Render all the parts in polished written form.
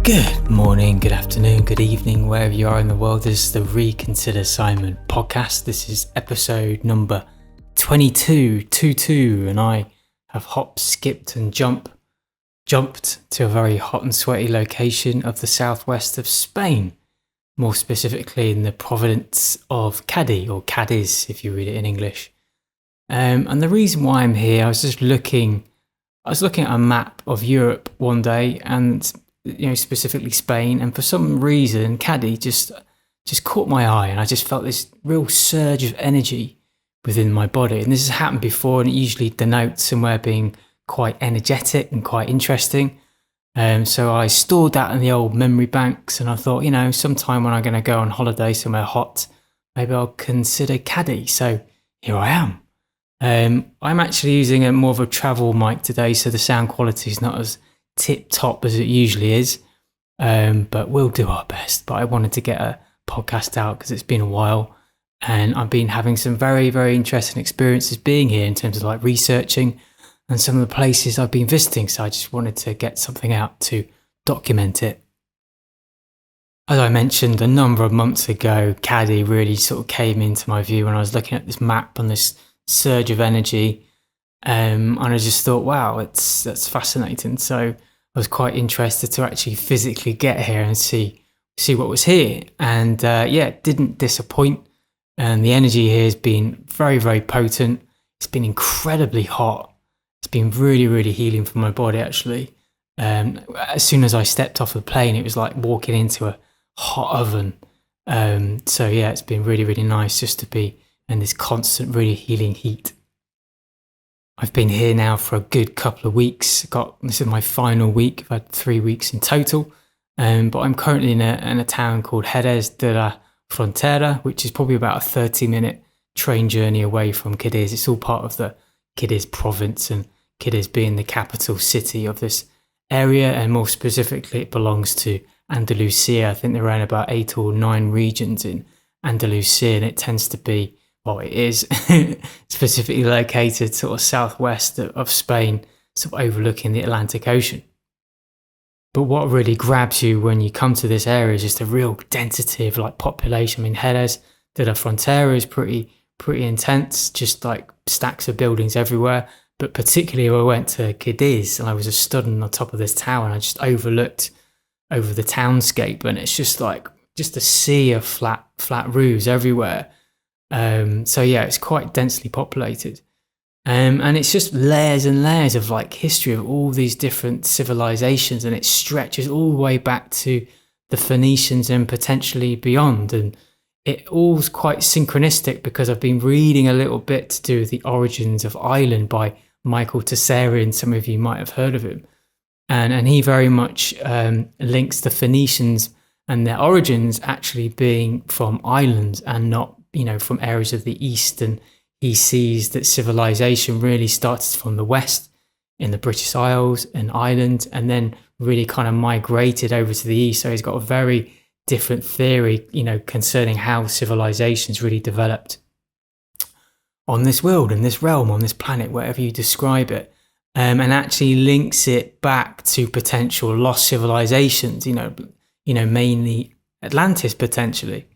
Good morning, good afternoon, good evening, wherever you are in the world. This is the Reconsider Simon podcast. This is episode number 22, and I have hopped, skipped and jumped to a very hot and sweaty location of the southwest of Spain, more specifically in the province of Cadiz, or Cadiz if you read it in English. And the reason why I'm here, I was looking at a map of Europe one day, and specifically Spain, and for some reason Cadiz just caught my eye, and I just felt this real surge of energy within my body. And this has happened before, and it usually denotes somewhere being quite energetic and quite interesting. So I stored that in the old memory banks, and I thought, sometime when I'm going to go on holiday somewhere hot, maybe I'll consider Cadiz. So here I am. I'm actually using a more of a travel mic today, so the sound quality is not as tip top as it usually is, but we'll do our best. But I wanted to get a podcast out because it's been a while, and I've been having some very, very interesting experiences being here in terms of researching and some of the places I've been visiting. So I just wanted to get something out to document it. As I mentioned a number of months ago, Cadiz really sort of came into my view when I was looking at this map and this surge of energy. And I just thought, wow, that's fascinating. So I was quite interested to actually physically get here and see what was here. And it didn't disappoint. And the energy here has been very, very potent. It's been incredibly hot. It's been really, really healing for my body, actually. As soon as I stepped off the plane, it was like walking into a hot oven. It's been really, really nice just to be in this constant, really healing heat. I've been here now for a good couple of weeks. This is my final week. I've had 3 weeks in total. But I'm currently in a town called Jerez de la Frontera, which is probably about a 30-minute train journey away from Cadiz. It's all part of the Cadiz province, and Cadiz being the capital city of this area, and more specifically, it belongs to Andalusia. I think there are around about 8 or 9 regions in Andalusia, and it tends to be, it is specifically located sort of southwest of Spain, sort of overlooking the Atlantic Ocean. But what really grabs you when you come to this area is just a real density of population. I mean, Jerez de la Frontera is pretty intense, just stacks of buildings everywhere. But particularly I went to Cadiz, and I was just stood on the top of this tower, and I just overlooked over the townscape, and it's just a sea of flat roofs everywhere. It's quite densely populated. And it's just layers and layers of history of all these different civilizations, and it stretches all the way back to the Phoenicians and potentially beyond. And it all's quite synchronistic because I've been reading a little bit to do with the origins of Ireland by Michael Tessarian. Some of you might have heard of him. And he very much links the Phoenicians and their origins actually being from islands and not from areas of the East. And he sees that civilization really started from the West in the British Isles and Ireland, and then really kind of migrated over to the East. So he's got a very different theory, concerning how civilizations really developed on this world, in this realm, on this planet, whatever you describe it, and actually links it back to potential lost civilizations, mainly Atlantis potentially.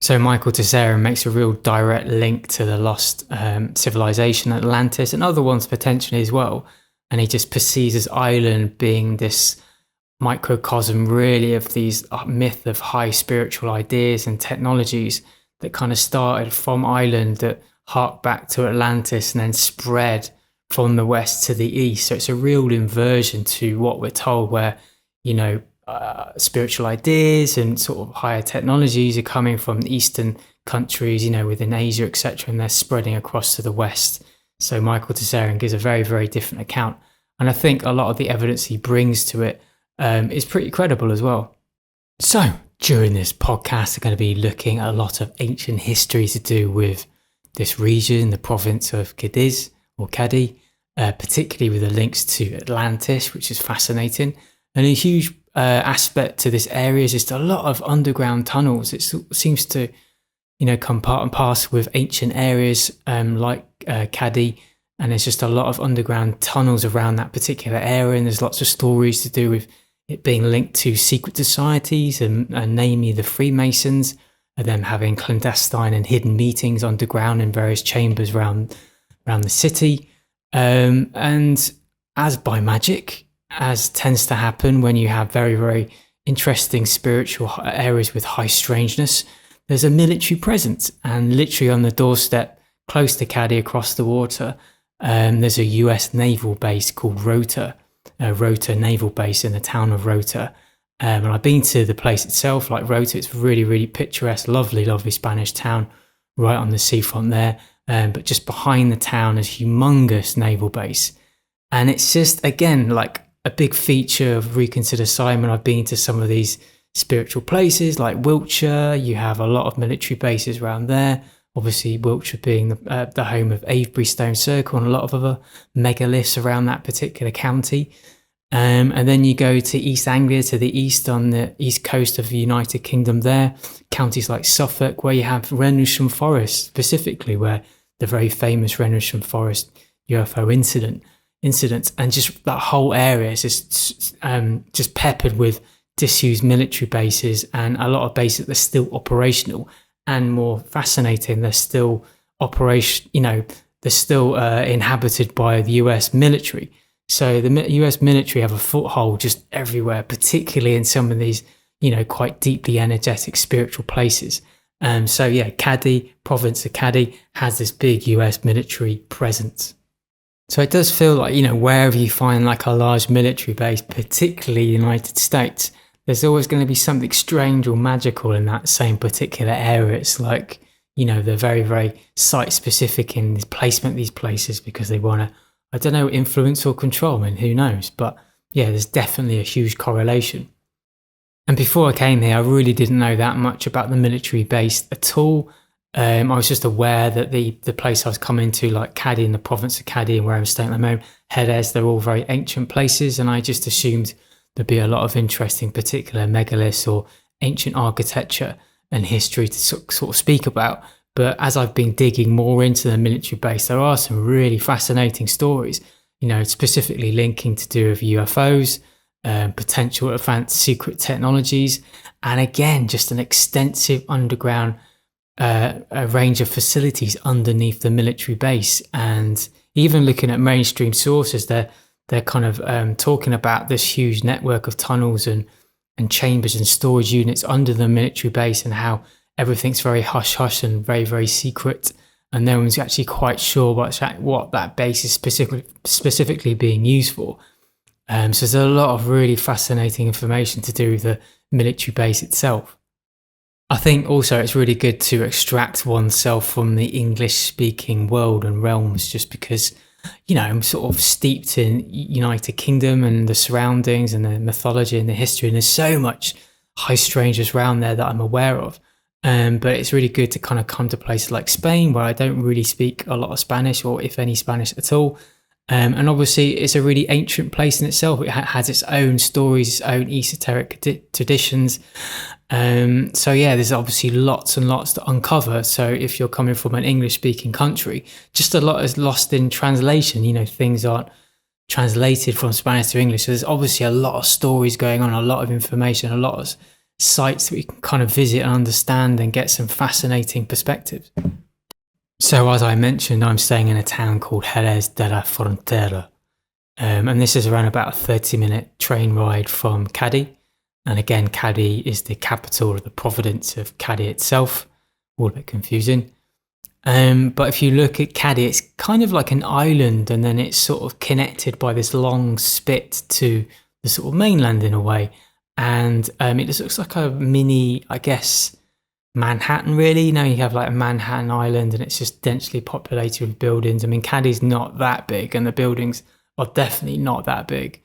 So Michael Tessarian makes a real direct link to the lost civilization Atlantis, and other ones potentially as well. And he just perceives as Ireland being this microcosm really of these myth of high spiritual ideas and technologies that kind of started from Ireland, that hark back to Atlantis and then spread from the west to the east. So it's a real inversion to what we're told, where spiritual ideas and sort of higher technologies are coming from Eastern countries, within Asia, etc., and they're spreading across to the West. So Michael Tessarian gives a very, very different account. And I think a lot of the evidence he brings to it is pretty credible as well. So during this podcast, I'm going to be looking at a lot of ancient history to do with this region, the province of Cadiz, particularly with the links to Atlantis, which is fascinating. And a huge aspect to this area is just a lot of underground tunnels. It seems to, come part and parcel with ancient areas like Cadiz, and there's just a lot of underground tunnels around that particular area, and there's lots of stories to do with it being linked to secret societies and namely the Freemasons, and them having clandestine and hidden meetings underground in various chambers around the city. And as by magic, as tends to happen when you have very, very interesting spiritual areas with high strangeness, there's a military presence. And literally on the doorstep, close to Cadiz, across the water, there's a US naval base called Rota Naval Base in the town of Rota. And I've been to the place itself, like Rota. It's really, really picturesque, lovely, lovely Spanish town right on the seafront there. But just behind the town is humongous naval base. And it's just, again, like a big feature of Reconsider Simon. I've been to some of these spiritual places like Wiltshire. You have a lot of military bases around there. Obviously, Wiltshire being the home of Avebury Stone Circle and a lot of other megaliths around that particular county. And then you go to East Anglia, to the east, on the east coast of the United Kingdom there, counties like Suffolk, where you have Rendlesham Forest, specifically where the very famous Rendlesham Forest UFO incidents, and just that whole area is just peppered with disused military bases and a lot of bases that are still operational. And more fascinating, they're still they're still inhabited by the US military. So the US military have a foothold just everywhere, particularly in some of these, quite deeply energetic spiritual places. So yeah, Cadiz, province of Cadiz, has this big US military presence. So it does feel like, wherever you find like a large military base, particularly the United States, there's always going to be something strange or magical in that same particular area. It's like, they're very, very site specific in the placement of these places because they want to, I don't know, influence or control. I mean, who knows? But yeah, there's definitely a huge correlation. And before I came here, I really didn't know that much about the military base at all. I was just aware that the place I was coming to, like Cadiz, in the province of Cadiz, and where I'm staying at the moment, Jerez, they're all very ancient places. And I just assumed there'd be a lot of interesting particular megaliths or ancient architecture and history to sort of speak about. But as I've been digging more into the military base, there are some really fascinating stories, specifically linking to do with UFOs, potential advanced secret technologies, and again, just an extensive underground a range of facilities underneath the military base. And even looking at mainstream sources, they're kind of talking about this huge network of tunnels and chambers and storage units under the military base, and how everything's very hush-hush and very, very secret, and no one's actually quite sure what that base is specifically being used for. So there's a lot of really fascinating information to do with the military base itself. I think also it's really good to extract oneself from the English-speaking world and realms, just because, I'm sort of steeped in United Kingdom and the surroundings and the mythology and the history, and there's so much high strangeness around there that I'm aware of. But it's really good to kind of come to places like Spain, where I don't really speak a lot of Spanish, or if any Spanish at all. And obviously it's a really ancient place in itself. It has its own stories, its own esoteric traditions. So yeah, there's obviously lots and lots to uncover. So if you're coming from an English speaking country, just a lot is lost in translation. Things aren't translated from Spanish to English. So there's obviously a lot of stories going on, a lot of information, a lot of sites that we can kind of visit and understand and get some fascinating perspectives. So as I mentioned, I'm staying in a town called Jerez de la Frontera. And this is around about a 30-minute train ride from Cadiz. And again, Cadiz is the capital of the province of Cadiz itself. All a bit confusing. But if you look at Cadiz, it's kind of like an island, and then it's sort of connected by this long spit to the sort of mainland in a way. And it just looks like a mini, I guess, Manhattan, really. You have like a Manhattan Island, and it's just densely populated with buildings. I mean, Cadiz not that big, and the buildings are definitely not that big.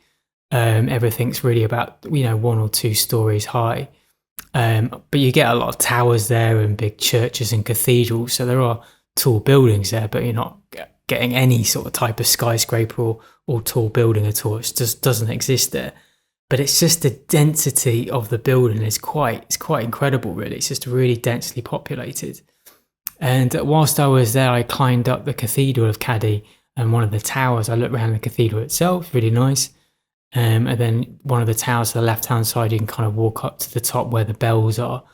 Everything's really about, 1 or 2 stories high. But you get a lot of towers there and big churches and cathedrals. So there are tall buildings there, but you're not getting any sort of type of skyscraper or tall building at all. It just doesn't exist there. But it's just the density of the building is quite incredible, really. It's just really densely populated. And whilst I was there, I climbed up the Cathedral of Cadiz, and one of the towers. I looked around the cathedral itself, really nice. And then one of the towers to the left-hand side, you can kind of walk up to the top where the bells are.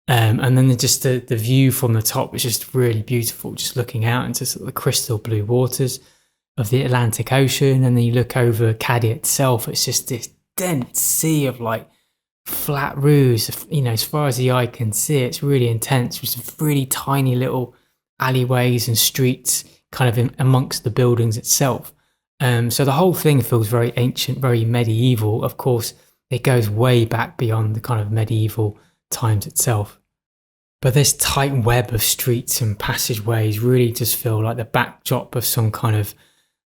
And then just the view from the top is just really beautiful, just looking out into sort of the crystal blue waters of the Atlantic Ocean. And then you look over Cadiz itself, it's just this dense sea of like flat roofs, you know, as far as the eye can see. It's really intense with some really tiny little alleyways and streets kind of in amongst the buildings itself. So the whole thing feels very ancient, very medieval. Of course, it goes way back beyond the kind of medieval times itself. But this tight web of streets and passageways really just feel like the backdrop of some kind of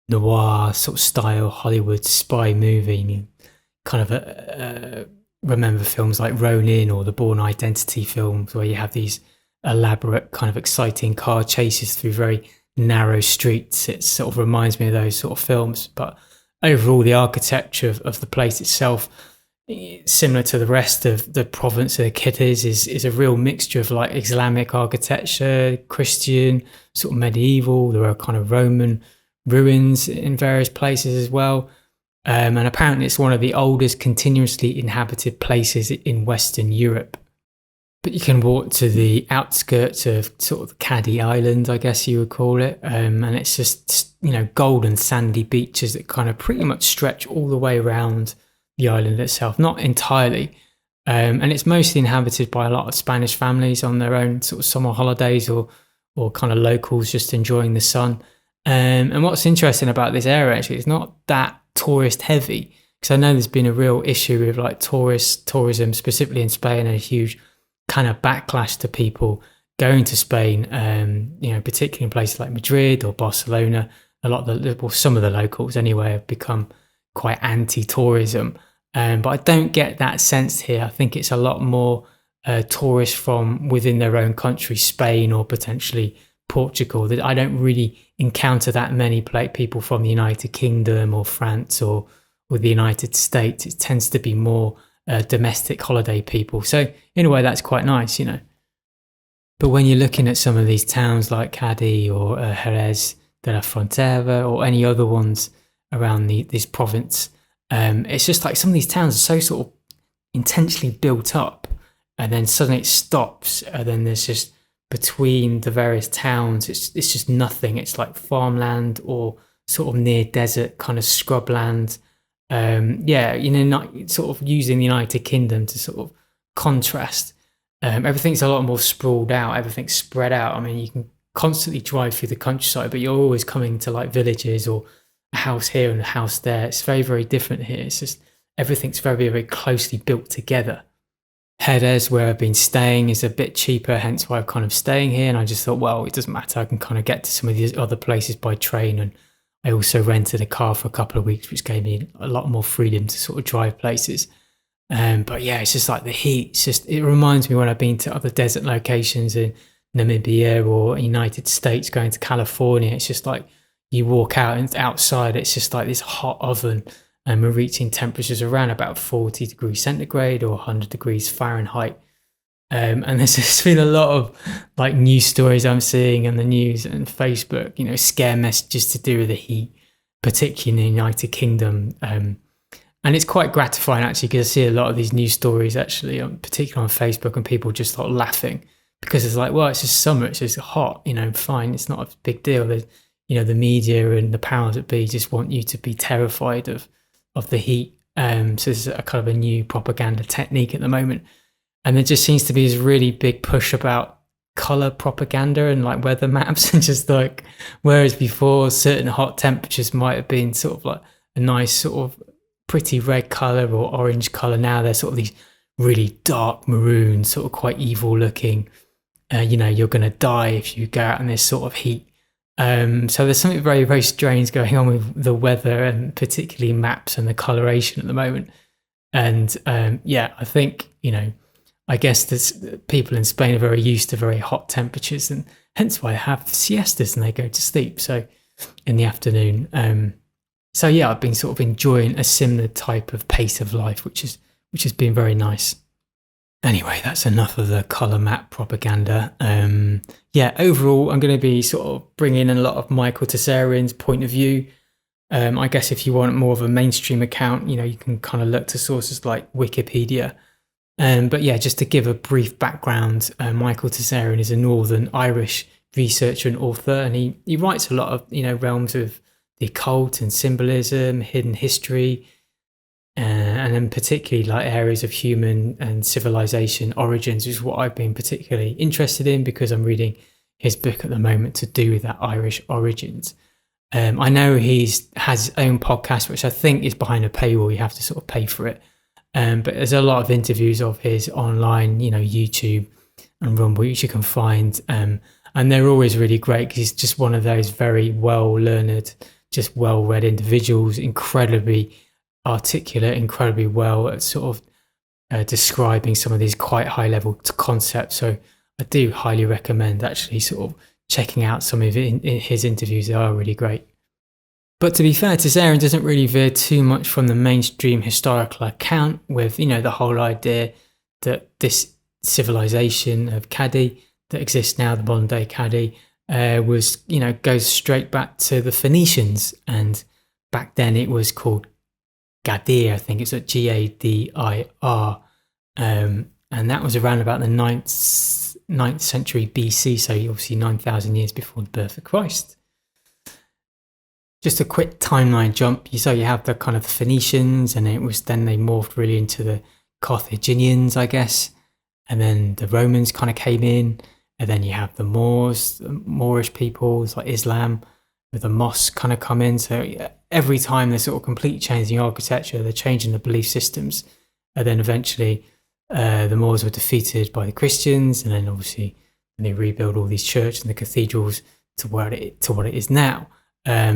noir sort of style Hollywood spy movie. You kind of remember films like Ronin or the Bourne Identity films, where you have these elaborate kind of exciting car chases through very narrow streets. It sort of reminds me of those sort of films. But overall, the architecture of the place itself, similar to the rest of the province of Cadiz, is a real mixture of like Islamic architecture, Christian, sort of medieval. There are kind of Roman ruins in various places as well. And apparently it's one of the oldest continuously inhabited places in Western Europe. But you can walk to the outskirts of sort of Cadiz Island, I guess you would call it. And it's just, you know, golden sandy beaches that kind of pretty much stretch all the way around the island itself. Not entirely. And it's mostly inhabited by a lot of Spanish families on their own sort of summer holidays or kind of locals just enjoying the sun. And what's interesting about this area, actually, it's not that tourist heavy. Because I know there's been a real issue with like tourism, specifically in Spain, and a huge kind of backlash to people going to Spain, you know, particularly in places like Madrid or Barcelona. A lot of some of the locals anyway have become quite anti-tourism. But I don't get that sense here. I think it's a lot more tourists from within their own country, Spain or potentially Portugal. I don't really encounter that many people from the United Kingdom or France or the United States. It tends to be more domestic holiday people. So in a way, that's quite nice, you know. But when you're looking at some of these towns like Cadiz or Jerez de la Frontera or any other ones around this province, it's just like some of these towns are so sort of intentionally built up, and then suddenly it stops, and then there's just between the various towns, it's just nothing. It's like farmland or sort of near desert kind of scrubland. Yeah, you know, not sort of using the United Kingdom to sort of contrast. Everything's a lot more sprawled out. Everything's spread out. I mean, you can constantly drive through the countryside, but you're always coming to like villages or a house here and a house there. It's very, very different here. It's just everything's very, very closely built together. Jerez, where I've been staying, is a bit cheaper, hence why I'm kind of staying here. And I just thought, well, it doesn't matter. I can kind of get to some of these other places by train. And I also rented a car for a couple of weeks, which gave me a lot more freedom to sort of drive places. But yeah, it's just like the heat. It reminds me when I've been to other desert locations in Namibia or United States, going to California. It's just like you walk out and outside, it's just like this hot oven. And we're reaching temperatures around about 40 degrees centigrade or 100 degrees Fahrenheit. And there's just been a lot of like news stories I'm seeing on the news and Facebook, you know, scare messages to do with the heat, particularly in the United Kingdom. And it's quite gratifying actually, because I see a lot of these news stories actually, particularly on Facebook, and people just start laughing because it's like, well, it's just summer, it's just hot, you know, fine, it's not a big deal. There's, you know, the media and the powers that be just want you to be terrified of the heat. So this is a kind of a new propaganda technique at the moment. And there just seems to be this really big push about color propaganda and like weather maps, and just like, whereas before certain hot temperatures might have been sort of like a nice sort of pretty red color or orange color, now they're sort of these really dark maroon, sort of quite evil looking, you know, you're going to die if you go out in this sort of heat. So there's something very, very strange going on with the weather and particularly maps and the coloration at the moment. And yeah, I think, you know, I guess people in Spain are very used to very hot temperatures, and hence why they have siestas and they go to sleep so in the afternoon. So yeah, I've been sort of enjoying a similar type of pace of life, which has been very nice. Anyway, that's enough of the colour map propaganda. Yeah, overall, I'm going to be sort of bringing in a lot of Michael Tessarian's point of view. I guess if you want more of a mainstream account, you can kind of look to sources like Wikipedia. But yeah, just to give a brief background, Michael Tessarian is a Northern Irish researcher and author, and he writes a lot of realms of the occult and symbolism, hidden history, and then particularly like areas of human and civilization origins, which is what I've been particularly interested in because I'm reading his book at the moment to do with that Irish origins. I know has his own podcast, which I think is behind a paywall. You have to sort of pay for it. But there's a lot of interviews of his online, YouTube and Rumble, which you can find. And they're always really great because he's just one of those very well-learned, just well-read individuals, incredibly articulate, incredibly well at sort of describing some of these quite high-level concepts. So I do highly recommend actually sort of checking out some of his interviews. They are really great. But to be fair, Tessarian doesn't really veer too much from the mainstream historical account with, the whole idea that this civilization of Cadiz that exists now, the modern day Cadiz, goes straight back to the Phoenicians. And back then it was called Gadir, I think it's Gadir. And that was around about the 9th century BC, so obviously 9,000 years before the birth of Christ. Just a quick timeline jump. So you have the kind of the Phoenicians, and then they morphed really into the Carthaginians, I guess. And then the Romans kind of came in, and then you have the Moors, the Moorish peoples like Islam, with the mosques kind of come in. So every time they're sort of completely changing the architecture, they're changing the belief systems, and then eventually the Moors were defeated by the Christians, and then obviously they rebuild all these churches and the cathedrals to what it is now.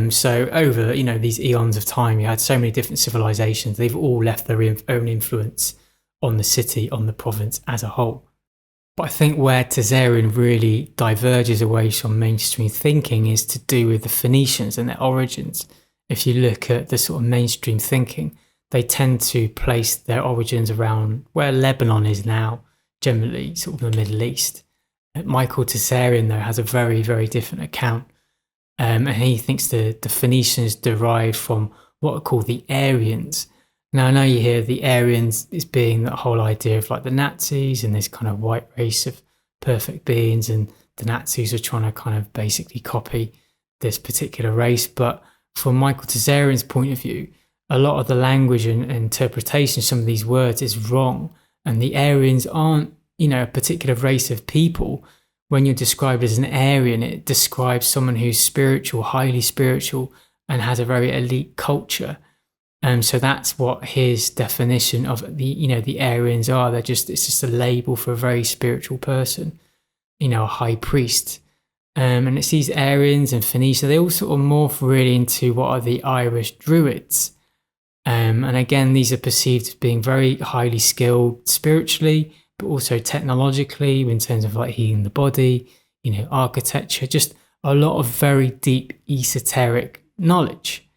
So over these eons of time, you had so many different civilizations. They've all left their own influence on the city, on the province as a whole. But I think where Tessarian really diverges away from mainstream thinking is to do with the Phoenicians and their origins. If you look at the sort of mainstream thinking, they tend to place their origins around where Lebanon is now, generally sort of the Middle East. Michael Tessarian, though, has a very, very different account. And he thinks the Phoenicians derived from what are called the Aryans. Now, I know you hear the Aryans as being that whole idea of like the Nazis and this kind of white race of perfect beings, and the Nazis are trying to kind of basically copy this particular race. But from Michael Tessarian's point of view, a lot of the language and interpretation of some of these words is wrong. And the Aryans aren't, a particular race of people. When you're described as an Aryan, it describes someone who's spiritual, highly spiritual, and has a very elite culture. So that's what his definition of the Aryans are. It's just a label for a very spiritual person, a high priest. And it's these Aryans and Phoenicia, they all sort of morph really into what are the Irish Druids. And again, these are perceived as being very highly skilled spiritually, but also technologically in terms of like healing the body, architecture, just a lot of very deep esoteric knowledge.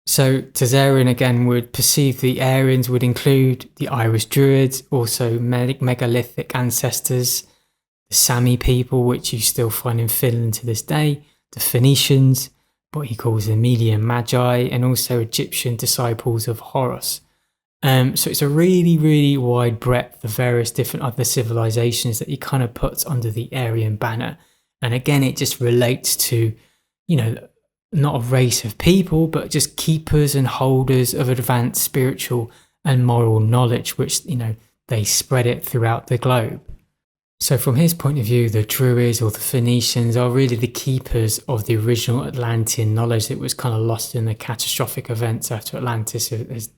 So Tessarian again would perceive the Aryans would include the Irish Druids, also megalithic ancestors, the Sami people, which you still find in Finland to this day, the Phoenicians, what he calls the Median Magi, and also Egyptian disciples of Horus. So it's a really, really wide breadth of various different other civilizations that he kind of puts under the Aryan banner. And again, it just relates to, not a race of people, but just keepers and holders of advanced spiritual and moral knowledge, which, they spread it throughout the globe. So from his point of view, the Druids or the Phoenicians are really the keepers of the original Atlantean knowledge that was kind of lost in the catastrophic events after Atlantis has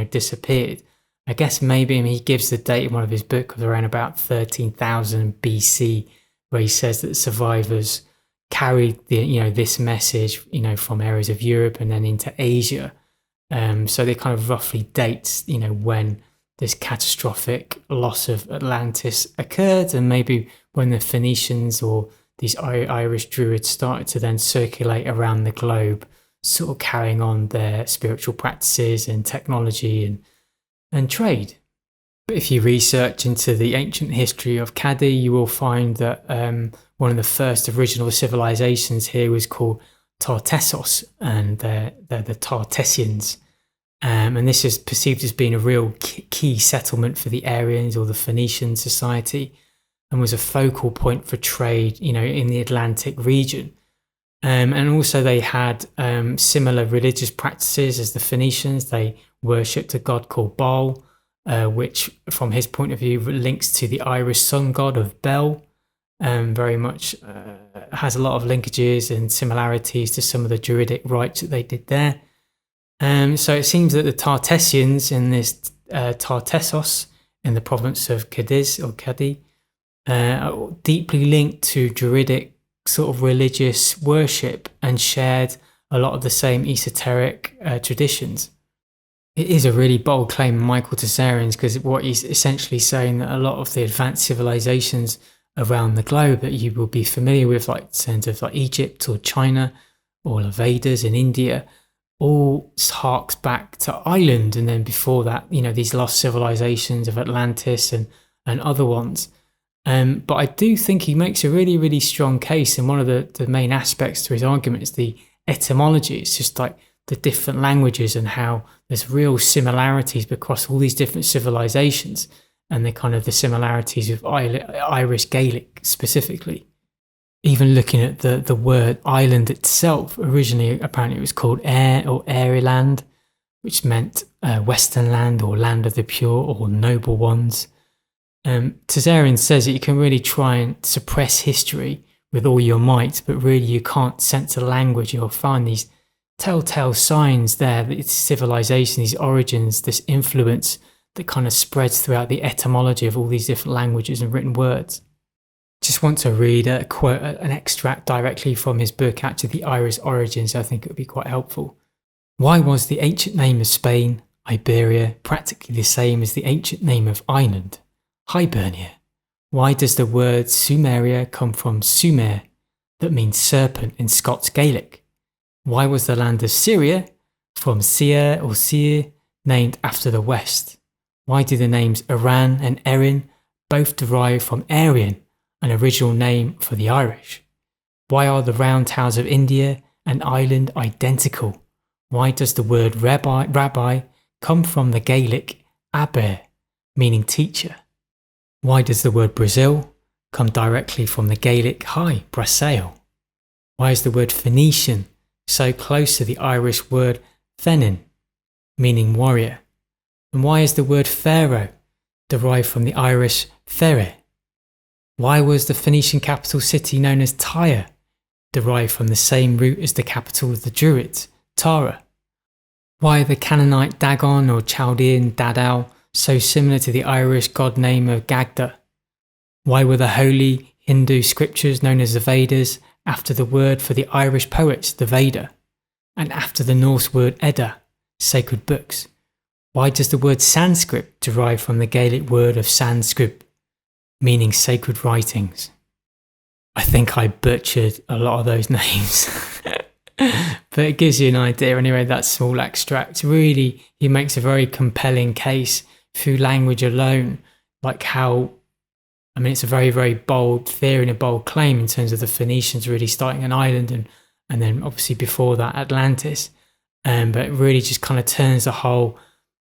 disappeared. I guess maybe he gives the date in one of his books of around about 13,000 BC, where he says that the survivors carried this message, from areas of Europe and then into Asia. So they kind of roughly dates, when this catastrophic loss of Atlantis occurred, and maybe when the Phoenicians or these Irish Druids started to then circulate around the globe, sort of carrying on their spiritual practices and technology and trade. But if you research into the ancient history of Cadiz, you will find that one of the first original civilizations here was called Tartessos, and they're the Tartessians. And this is perceived as being a real key settlement for the Aryans or the Phoenician society, and was a focal point for trade, in the Atlantic region. And also they had similar religious practices as the Phoenicians. They worshipped a god called Baal, which from his point of view links to the Irish sun god of Bel. Very much has a lot of linkages and similarities to some of the druidic rites that they did there. So it seems that the Tartessians in this Tartessos in the province of Cadiz or Cadiz are deeply linked to druidic sort of religious worship and shared a lot of the same esoteric traditions. It is a really bold claim, Michael Tsarian's, because what he's essentially saying that a lot of the advanced civilizations around the globe that you will be familiar with, like in terms of like Egypt or China or the Vedas in India, all harks back to Ireland, and then before that, these lost civilizations of Atlantis and other ones. But I do think he makes a really, really strong case, and one of the main aspects to his argument is the etymology. It's just like the different languages and how there's real similarities across all these different civilizations, and the similarities with Irish Gaelic specifically. Even looking at the word island itself, originally apparently it was called Air or Airyland, which meant Western land or land of the pure or noble ones. Tsarian says that you can really try and suppress history with all your might, but really you can't censor language. You'll find these telltale signs there, that it's civilization, these origins, this influence that kind of spreads throughout the etymology of all these different languages and written words. Just want to read a quote, an extract directly from his book, actually, The Irish Origins. I think it would be quite helpful. Why was the ancient name of Spain, Iberia, practically the same as the ancient name of Ireland, Hibernia? Why does the word Sumeria come from Sumer, that means serpent in Scots Gaelic? Why was the land of Syria from Seir or Seir named after the West? Why do the names Iran and Erin both derive from Aryan, an original name for the Irish? Why are the round towers of India and Ireland identical? Why does the word rabbi come from the Gaelic aber, meaning teacher? Why does the word Brazil come directly from the Gaelic hai, Brasail? Why is the word Phoenician so close to the Irish word Fenin, meaning warrior? And why is the word Pharaoh derived from the Irish Fere? Why was the Phoenician capital city known as Tyre derived from the same root as the capital of the Druids, Tara? Why are the Canaanite Dagon or Chaldean Dadal so similar to the Irish god name of Gagda? Why were the holy Hindu scriptures known as the Vedas after the word for the Irish poets, the Veda, and after the Norse word Edda, sacred books? Why does the word Sanskrit derive from the Gaelic word of Sanskrit, meaning sacred writings? I think I butchered a lot of those names, but it gives you an idea anyway, that small extract. Really, he makes a very compelling case through language alone, like how, it's a very, very bold theory and a bold claim in terms of the Phoenicians really starting an island and then obviously before that Atlantis. But it really just kind of turns the whole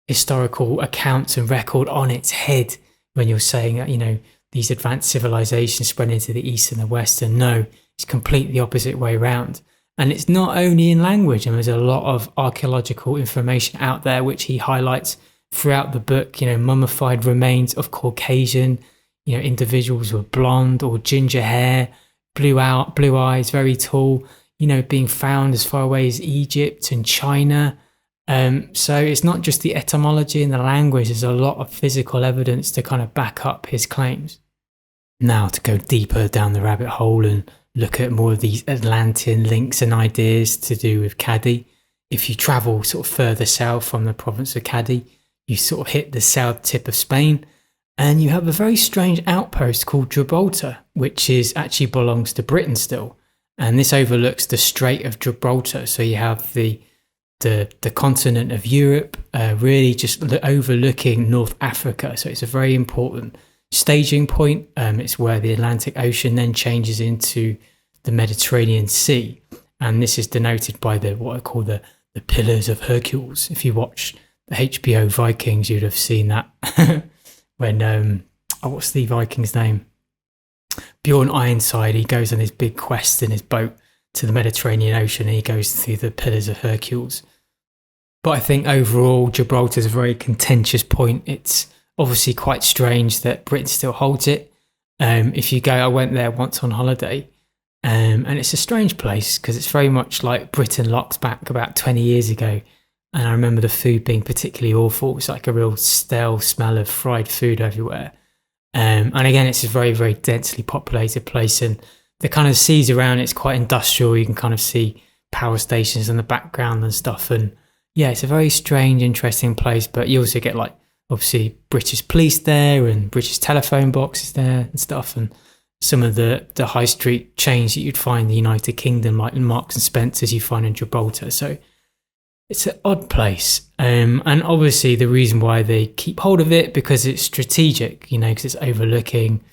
historical accounts and record on its head when you're saying that, these advanced civilizations spread into the East and the West, and no, it's completely the opposite way around. And it's not only in language, and there's a lot of archaeological information out there which he highlights throughout the book, mummified remains of Caucasian, individuals with blonde or ginger hair, blue eyes, very tall, being found as far away as Egypt and China. So it's not just the etymology and the language, there's a lot of physical evidence to kind of back up his claims. Now to go deeper down the rabbit hole and look at more of these Atlantean links and ideas to do with Cadiz. If you travel sort of further south from the province of Cadiz, you sort of hit the south tip of Spain, and you have a very strange outpost called Gibraltar, which actually belongs to Britain still. And this overlooks the Strait of Gibraltar. So you have the continent of Europe, really just overlooking North Africa. So it's a very important staging point. It's where the Atlantic Ocean then changes into the Mediterranean Sea. and this is denoted by what I call the Pillars of Hercules. If you watch the HBO Vikings, you'd have seen that when what's the Viking's name? Bjorn Ironside. He goes on his big quest in his boat to the Mediterranean Ocean, and he goes through the Pillars of Hercules. But I think overall, Gibraltar is a very contentious point. It's obviously quite strange that Britain still holds it. If you go, I went there once on holiday, and it's a strange place because it's very much like Britain locked back about 20 years ago. And I remember the food being particularly awful. It's like a real stale smell of fried food everywhere. And again, it's a very, very densely populated place, and the kind of seas around it's quite industrial. You can kind of see power stations in the background and stuff. And yeah, it's a very strange, interesting place. But you also get like obviously British police there and British telephone boxes there and stuff, and some of the high street chains that you'd find in the United Kingdom, like Marks and Spencer's, you find in Gibraltar. So it's an odd place. And obviously the reason why they keep hold of it, because it's strategic, because it's overlooking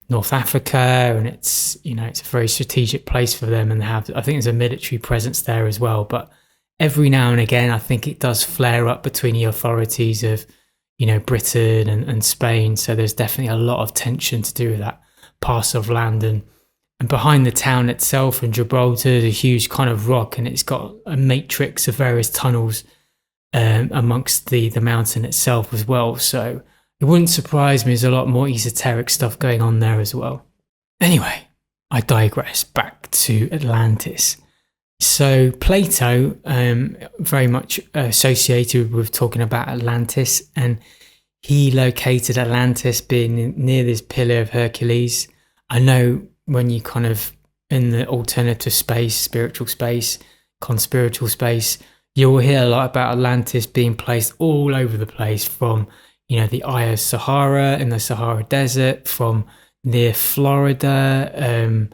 North Africa, and it's, it's a very strategic place for them, and they have, I think there's a military presence there as well. But every now and again, I think it does flare up between the authorities of, Britain and Spain. So there's definitely a lot of tension to do with that parcel of land. And behind the town itself in Gibraltar is a huge kind of rock, and it's got a matrix of various tunnels amongst the mountain itself as well. So it wouldn't surprise me, there's a lot more esoteric stuff going on there as well. Anyway, I digress. Back to Atlantis. So Plato, very much associated with talking about Atlantis, and he located Atlantis being near this Pillar of Hercules. I know when you kind of in the alternative space, spiritual space, conspiritual space, you'll hear a lot about Atlantis being placed all over the place, from the Eye of Sahara in the Sahara Desert, from near Florida.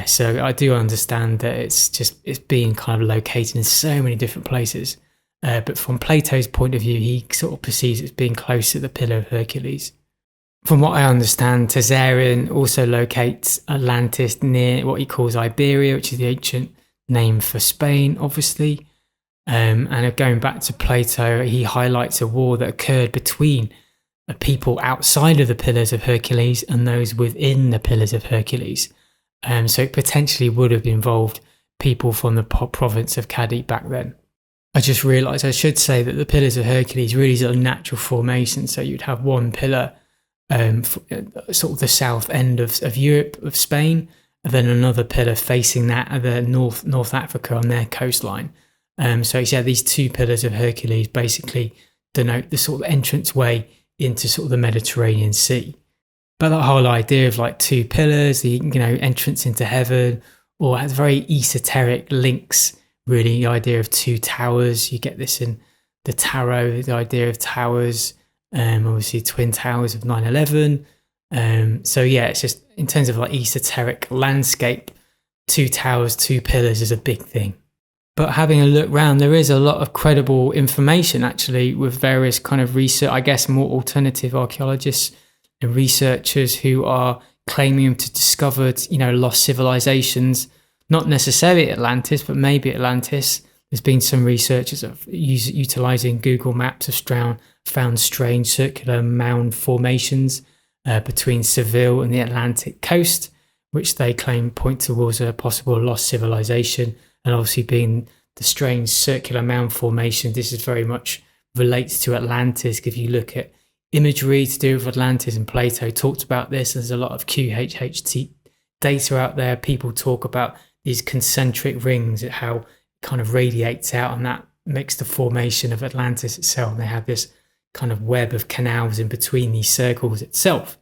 So I do understand that it's being kind of located in so many different places. But from Plato's point of view, he sort of perceives it as being close to the Pillar of Hercules. From what I understand, Tazarian also locates Atlantis near what he calls Iberia, which is the ancient name for Spain, obviously. And going back to Plato, he highlights a war that occurred between people outside of the Pillars of Hercules and those within the Pillars of Hercules. So it potentially would have involved people from the province of Cadiz back then. I just realised I should say that the Pillars of Hercules really is a natural formation. So you'd have one pillar, sort of the south end of Europe, of Spain, and then another pillar facing that at the North Africa on their coastline. So these two Pillars of Hercules basically denote the sort of entrance way into sort of the Mediterranean Sea. But that whole idea of like two pillars, the entrance into heaven, or has very esoteric links, really, the idea of two towers. You get this in the tarot, the idea of towers, obviously twin towers of 9/11. It's just in terms of like esoteric landscape, two towers, two pillars is a big thing. But having a look around, there is a lot of credible information actually with various kind of research, I guess more alternative archaeologists and researchers who are claiming to discovered, lost civilizations, not necessarily Atlantis, but maybe Atlantis. There's been some researchers of utilizing Google Maps of found strange circular mound formations between Seville and the Atlantic coast, which they claim point towards a possible lost civilization. And obviously being the strange circular mound formation, this is very much relates to Atlantis. If you look at imagery to do with Atlantis, and Plato talked about this, there's a lot of QHHT data out there. People talk about these concentric rings, how it kind of radiates out, and that makes the formation of Atlantis itself. They have this kind of web of canals in between these circles itself.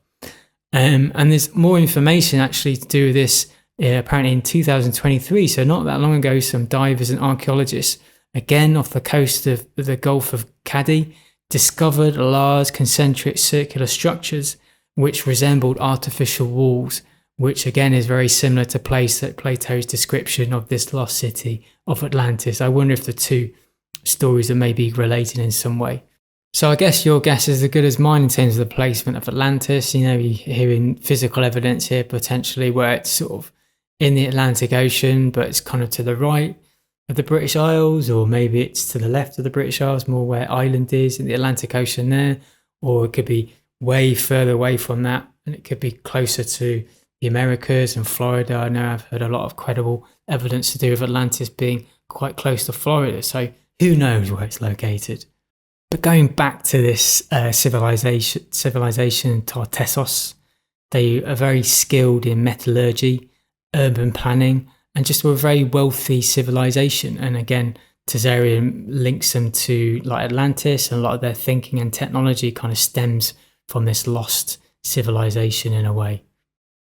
And there's more information actually to do with this. Apparently in 2023, so not that long ago, some divers and archaeologists, again off the coast of the Gulf of Cadiz, discovered large concentric circular structures which resembled artificial walls, which again is very similar to Plato's description of this lost city of Atlantis. I wonder if the two stories are maybe related in some way. So I guess your guess is as good as mine in terms of the placement of Atlantis. You're hearing physical evidence here potentially where it's sort of in the Atlantic Ocean, but it's kind of to the right of the British Isles, or maybe it's to the left of the British Isles, more where Ireland is in the Atlantic Ocean there, or it could be way further away from that, and it could be closer to the Americas and Florida. I know I've heard a lot of credible evidence to do with Atlantis being quite close to Florida, so who knows where it's located. But going back to this civilization Tartessos, they are very skilled in metallurgy, urban planning, and just were a very wealthy civilization. And again, Tazarian links them to like Atlantis, and a lot of their thinking and technology kind of stems from this lost civilization in a way.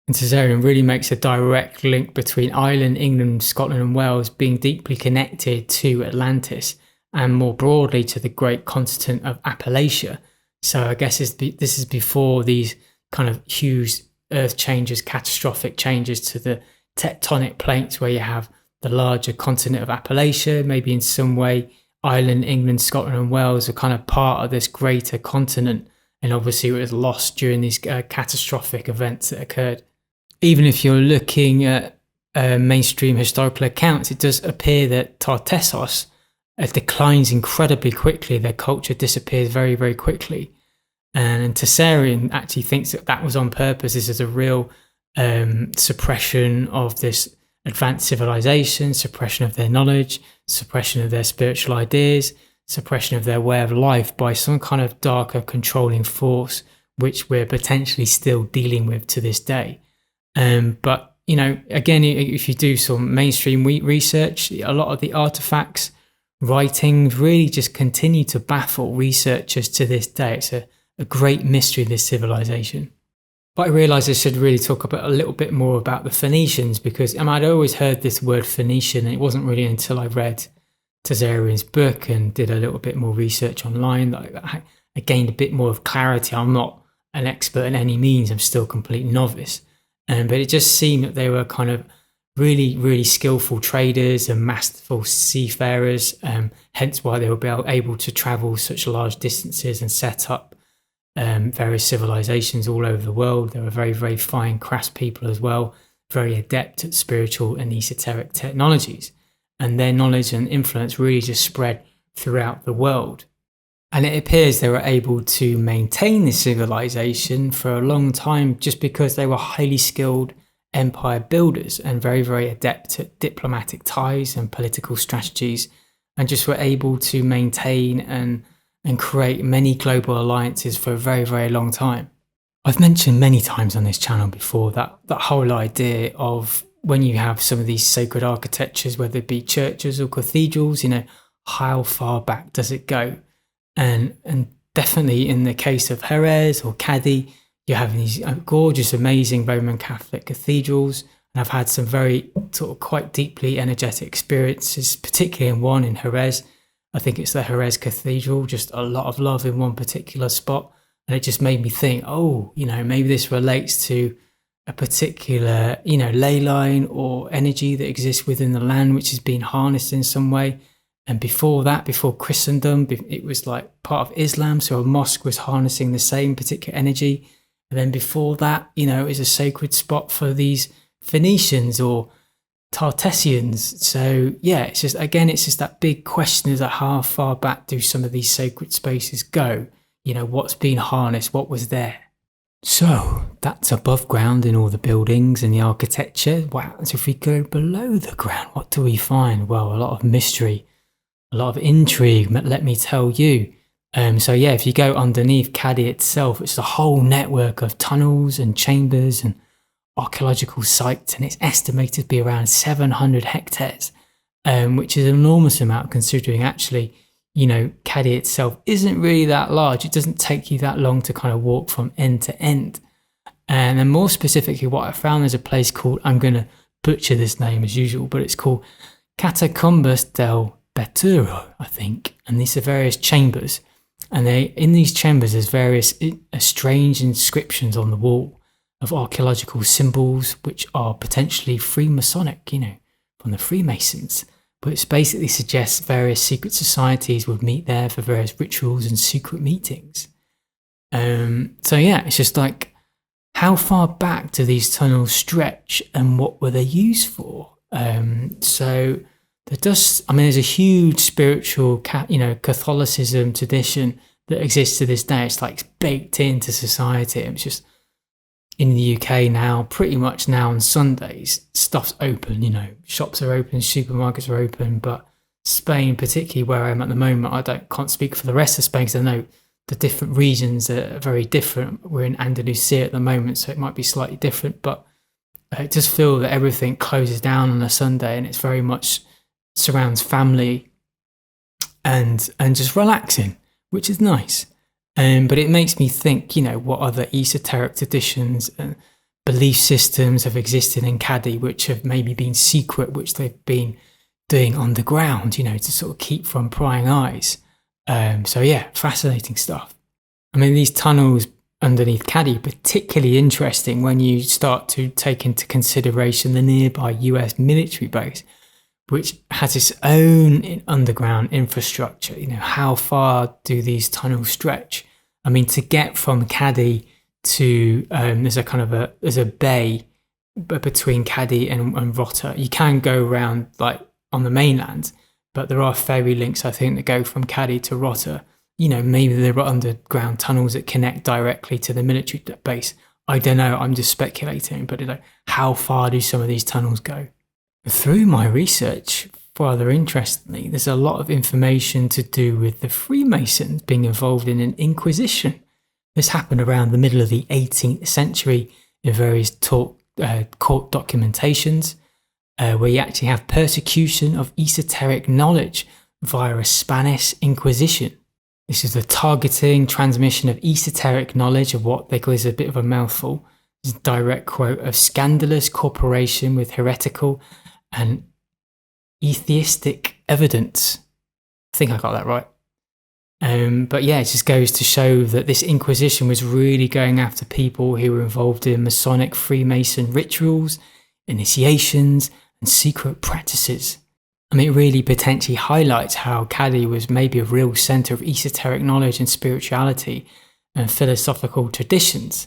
And Tazarian really makes a direct link between Ireland, England, Scotland and Wales being deeply connected to Atlantis, and more broadly to the great continent of Appalachia. So I guess this is before these kind of huge earth changes, catastrophic changes to the tectonic plates, where you have the larger continent of Appalachia. Maybe in some way Ireland, England, Scotland and Wales are kind of part of this greater continent, and obviously it was lost during these catastrophic events that occurred. Even if you're looking at mainstream historical accounts, it does appear that Tartessos declines incredibly quickly. Their culture disappears very, very quickly. And Tessarian actually thinks that that was on purpose. This is a real suppression of this advanced civilization, suppression of their knowledge, suppression of their spiritual ideas, suppression of their way of life by some kind of darker controlling force, which we're potentially still dealing with to this day. But, you know, again, if you do some mainstream research, a lot of the artifacts, writings really just continue to baffle researchers to this day. It's a great mystery, this civilization. But I realised I should really talk about a little bit more about the Phoenicians, because I'd always heard this word Phoenician, and it wasn't really until I read Tazarian's book and did a little bit more research online that I gained a bit more of clarity. I'm not an expert in any means, I'm still a complete novice. But it just seemed that they were kind of really, really skillful traders and masterful seafarers, hence why they were able to travel such large distances and set up various civilizations all over the world. They were very, very fine craftspeople as well, very adept at spiritual and esoteric technologies. And their knowledge and influence really just spread throughout the world. And it appears they were able to maintain this civilization for a long time just because they were highly skilled empire builders and very, very adept at diplomatic ties and political strategies, and just were able to maintain and create many global alliances for a very, very long time. I've mentioned many times on this channel before that whole idea of when you have some of these sacred architectures, whether it be churches or cathedrals, you know, how far back does it go? And definitely in the case of Jerez or Cadiz, you're having these gorgeous, amazing Roman Catholic cathedrals. And I've had some very sort of quite deeply energetic experiences, particularly in one in Jerez. I think it's the Jerez Cathedral, just a lot of love in one particular spot. And it just made me think, oh, you know, maybe this relates to a particular, you know, ley line or energy that exists within the land, which has been harnessed in some way. And before that, before Christendom, it was like part of Islam. So a mosque was harnessing the same particular energy. And then before that, you know, it was a sacred spot for these Phoenicians or Tartessians. So yeah, it's just that big question is that how far back do some of these sacred spaces go? You know, what's been harnessed? What was there? So that's above ground in all the buildings and the architecture. Wow. So if we go below the ground, what do we find? Well, a lot of mystery, a lot of intrigue, let me tell you. So yeah, if you go underneath Cadiz itself, it's a whole network of tunnels and chambers and archaeological sites, and it's estimated to be around 700 hectares, which is an enormous amount considering actually, you know, Cadiz itself isn't really that large. It doesn't take you that long to kind of walk from end to end. And then more specifically, what I found, there's a place called, I'm going to butcher this name as usual, but it's called Catacombas del Beturo, I think. And these are various chambers. And in these chambers, there's various strange inscriptions on the wall of archaeological symbols, which are potentially Freemasonic, you know, from the Freemasons. But it basically suggests various secret societies would meet there for various rituals and secret meetings. So yeah, it's just like, how far back do these tunnels stretch and what were they used for? So there's a huge spiritual, Catholicism tradition that exists to this day. It's like baked into society. It's just in the UK now, pretty much now on Sundays, stuff's open, shops are open, supermarkets are open, but Spain, particularly where I am at the moment, can't speak for the rest of Spain because I know the different regions are very different. We're in Andalusia at the moment, so it might be slightly different, but I just feel that everything closes down on a Sunday and it's very much surrounds family and just relaxing, which is nice. But it makes me think, what other esoteric traditions and belief systems have existed in Cadiz, which have maybe been secret, which they've been doing underground, to sort of keep from prying eyes. So yeah, fascinating stuff. I mean, these tunnels underneath Cadiz, particularly interesting when you start to take into consideration the nearby US military base, which has its own underground infrastructure. How far do these tunnels stretch? I mean, to get from Cadiz to there's a bay between Cadiz and Rota. You can go around like on the mainland, but there are ferry links, I think, that go from Cadiz to Rota. Maybe there are underground tunnels that connect directly to the military base. I don't know. I'm just speculating. But how far do some of these tunnels go? Through my research, rather interestingly, there's a lot of information to do with the Freemasons being involved in an inquisition. This happened around the middle of the 18th century in various court documentations, where you actually have persecution of esoteric knowledge via a Spanish Inquisition. This is the targeting, transmission of esoteric knowledge of what they call is a bit of a mouthful. This is a direct quote of scandalous cooperation with heretical and atheistic evidence. I think I got that right. But yeah, it just goes to show that this Inquisition was really going after people who were involved in Masonic Freemason rituals, initiations, and secret practices. I mean, it really potentially highlights how Cadiz was maybe a real centre of esoteric knowledge and spirituality and philosophical traditions.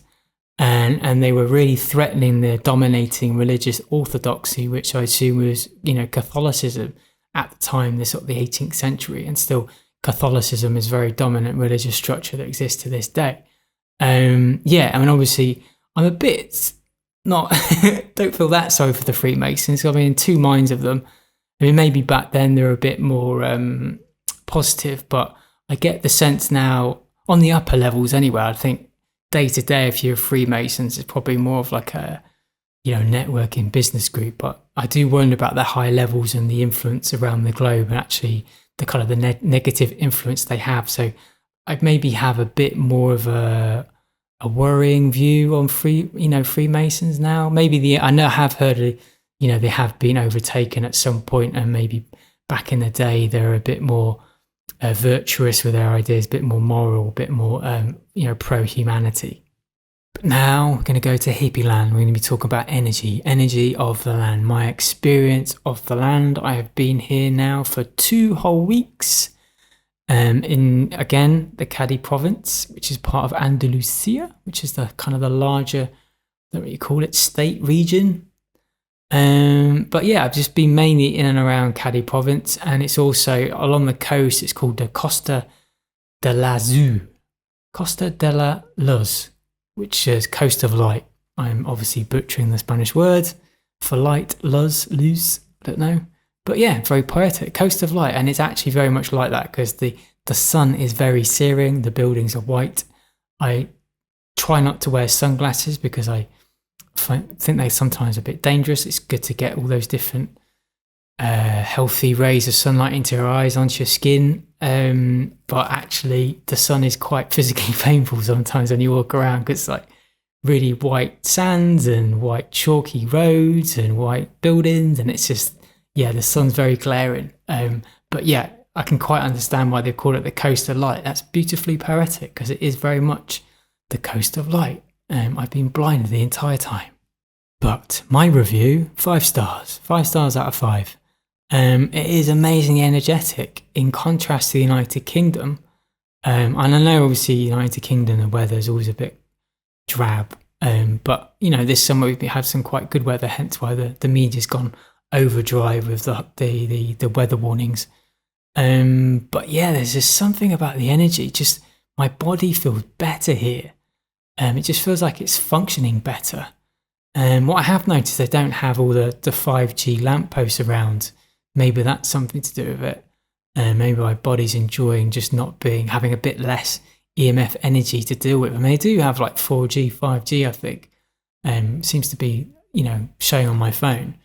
And they were really threatening the dominating religious orthodoxy, which I assume was, Catholicism at the time, the 18th century. And still, Catholicism is a very dominant religious structure that exists to this day. Obviously, I'm a bit not, don't feel that sorry for the Freemasons. I mean, in two minds of them. I mean, maybe back then they're a bit more positive, but I get the sense now, on the upper levels anyway, I think day to day, if you're Freemasons, it's probably more of like a, networking business group. But I do wonder about the high levels and the influence around the globe and actually the kind of the negative influence they have. So I'd maybe have a bit more of a worrying view on Freemasons now. Maybe I have heard they have been overtaken at some point, and maybe back in the day they're a bit more virtuous with their ideas, a bit more moral, a bit more pro-humanity. But now we're going to go to hippie land. We're going to be talking about energy of the land, my experience of the land. I have been here now for 2 whole weeks in, again, the Cadiz province, which is part of Andalusia, which is the kind of the larger, I don't know what you call it, state region. But yeah, I've just been mainly in and around Cadiz province, and it's also along the coast. It's called the Costa de la Luz, which is Coast of Light. I'm obviously butchering the Spanish word for light, luz, I don't know. But yeah, very poetic, Coast of Light, and it's actually very much like that because the sun is very searing, the buildings are white. I try not to wear sunglasses because I think they're sometimes a bit dangerous. It's good to get all those different healthy rays of sunlight into your eyes, onto your skin. But actually, the sun is quite physically painful sometimes when you walk around because it's like really white sands and white chalky roads and white buildings, and it's just, the sun's very glaring. But yeah, I can quite understand why they call it the Coast of Light. That's beautifully poetic because it is very much the Coast of Light. I've been blinded the entire time. But my review, 5 stars. 5 stars out of 5. It is amazingly energetic in contrast to the United Kingdom. And I know obviously United Kingdom, the weather is always a bit drab. But this summer we've had some quite good weather, hence why the media's gone overdrive with the weather warnings. But yeah, there's just something about the energy. Just my body feels better here. It just feels like it's functioning better. What I have noticed, they don't have all the 5G lampposts around. Maybe that's something to do with it. Maybe my body's enjoying just not having a bit less EMF energy to deal with. I mean, they do have like 4G, 5G, I think. Seems to be, showing on my phone.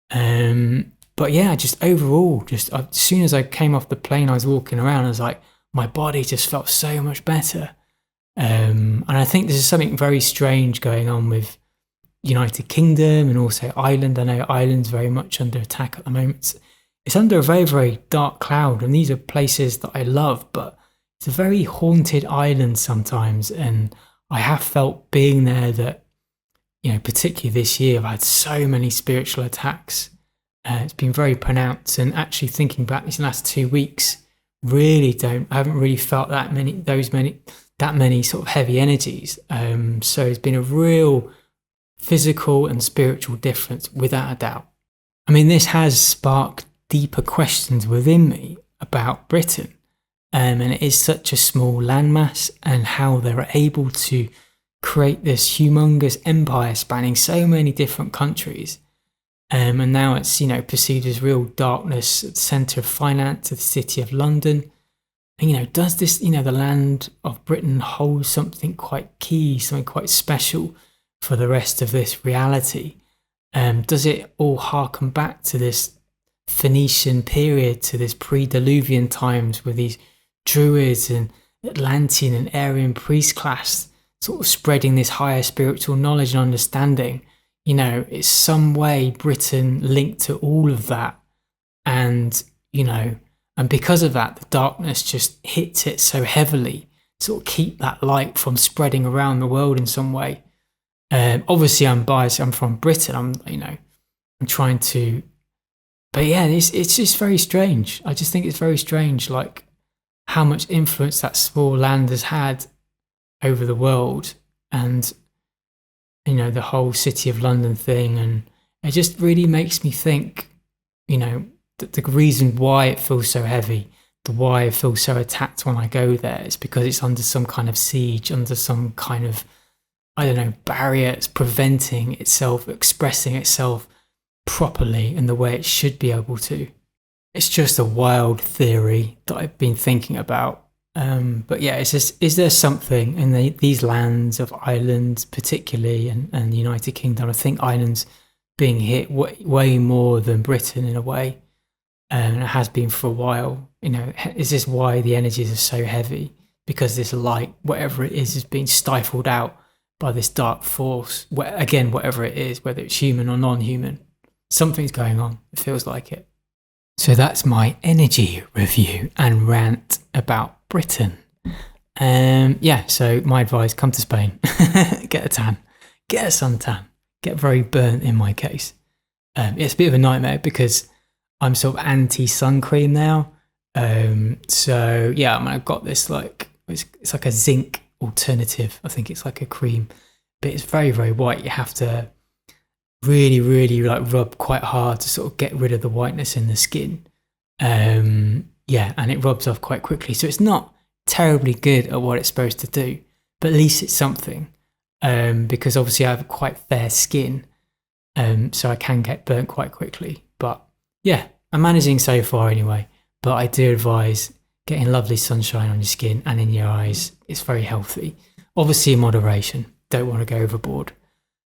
But yeah, just overall, as soon as I came off the plane, I was walking around, I was like, my body just felt so much better. And I think there's something very strange going on with United Kingdom and also Ireland. I know Ireland's very much under attack at the moment. It's under a very, very dark cloud, and these are places that I love, but it's a very haunted island sometimes. And I have felt being there that, particularly this year, I've had so many spiritual attacks. It's been very pronounced, and actually thinking back these last 2 weeks, I haven't really felt that many sort of heavy energies. So it's been a real physical and spiritual difference without a doubt. I mean, this has sparked deeper questions within me about Britain. And it is such a small landmass, and how they're able to create this humongous empire spanning so many different countries. And now it's, perceived as real darkness at the centre of finance of the city of London. And, does this, the land of Britain hold something quite key, something quite special for the rest of this reality? Does it all harken back to this Phoenician period, to this pre-Diluvian times with these Druids and Atlantean and Aryan priest class sort of spreading this higher spiritual knowledge and understanding? It's some way Britain linked to all of that. And, and because of that, the darkness just hits it so heavily to sort of keep that light from spreading around the world in some way. Obviously I'm biased, I'm from Britain, I'm trying to, but yeah, it's just very strange. I just think it's very strange, like how much influence that small land has had over the world, and the whole City of London thing. And it just really makes me think, that the reason why it feels so heavy, why I feel so attacked when I go there, is because it's under some kind of siege, under some kind of, barrier. It's preventing itself expressing itself properly in the way it should be able to. It's just a wild theory that I've been thinking about. But yeah, it's just, is there something in these lands of Ireland particularly, and the United Kingdom? I think Ireland's being hit way more than Britain in a way, and it has been for a while. Is this why the energies are so heavy? Because this light, whatever it is being stifled out by this dark force. Again, whatever it is, whether it's human or non-human, something's going on. It feels like it. So that's my energy review and rant about Britain. So my advice, come to Spain, get a tan, get a suntan, get very burnt in my case. It's a bit of a nightmare because I'm sort of anti-sun cream now. I've got this it's like a zinc alternative. I think it's like a cream, but it's very, very white. You have to really, really rub quite hard to sort of get rid of the whiteness in the skin. And it rubs off quite quickly. So it's not terribly good at what it's supposed to do, but at least it's something. Because obviously I have quite fair skin, so I can get burnt quite quickly. But yeah, I'm managing so far anyway. But I do advise getting lovely sunshine on your skin and in your eyes. It's very healthy. Obviously in moderation. Don't want to go overboard.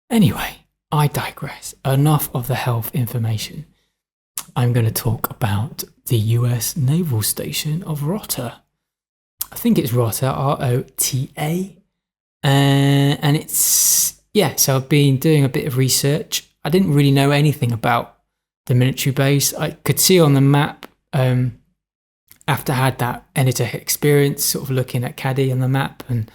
Anyway, I digress. Enough of the health information. I'm going to talk about the US naval station of Rota. I think it's Rota, R-O-T-A. And it's, so I've been doing a bit of research. I didn't really know anything about the military base. I could see on the map, after I had that energetic experience, sort of looking at Cadiz on the map, and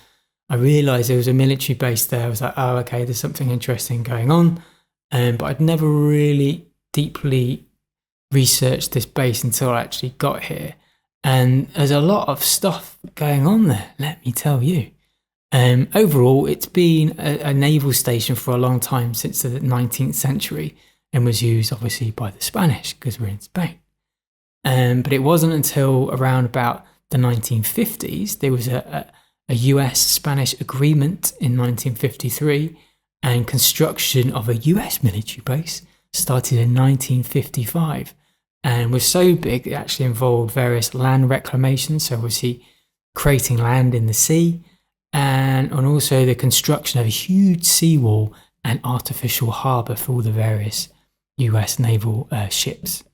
I realised there was a military base there. I was like, oh, okay, there's something interesting going on. But I'd never really deeply researched this base until I actually got here. And there's a lot of stuff going on there, let me tell you. Overall, it's been a naval station for a long time, since the 19th century, and was used obviously by the Spanish because we're in Spain. But it wasn't until around about the 1950s, there was a US-Spanish agreement in 1953, and construction of a US military base started in 1955, and was so big it actually involved various land reclamation, so obviously creating land in the sea, and also the construction of a huge seawall and artificial harbour for all the various US naval ships.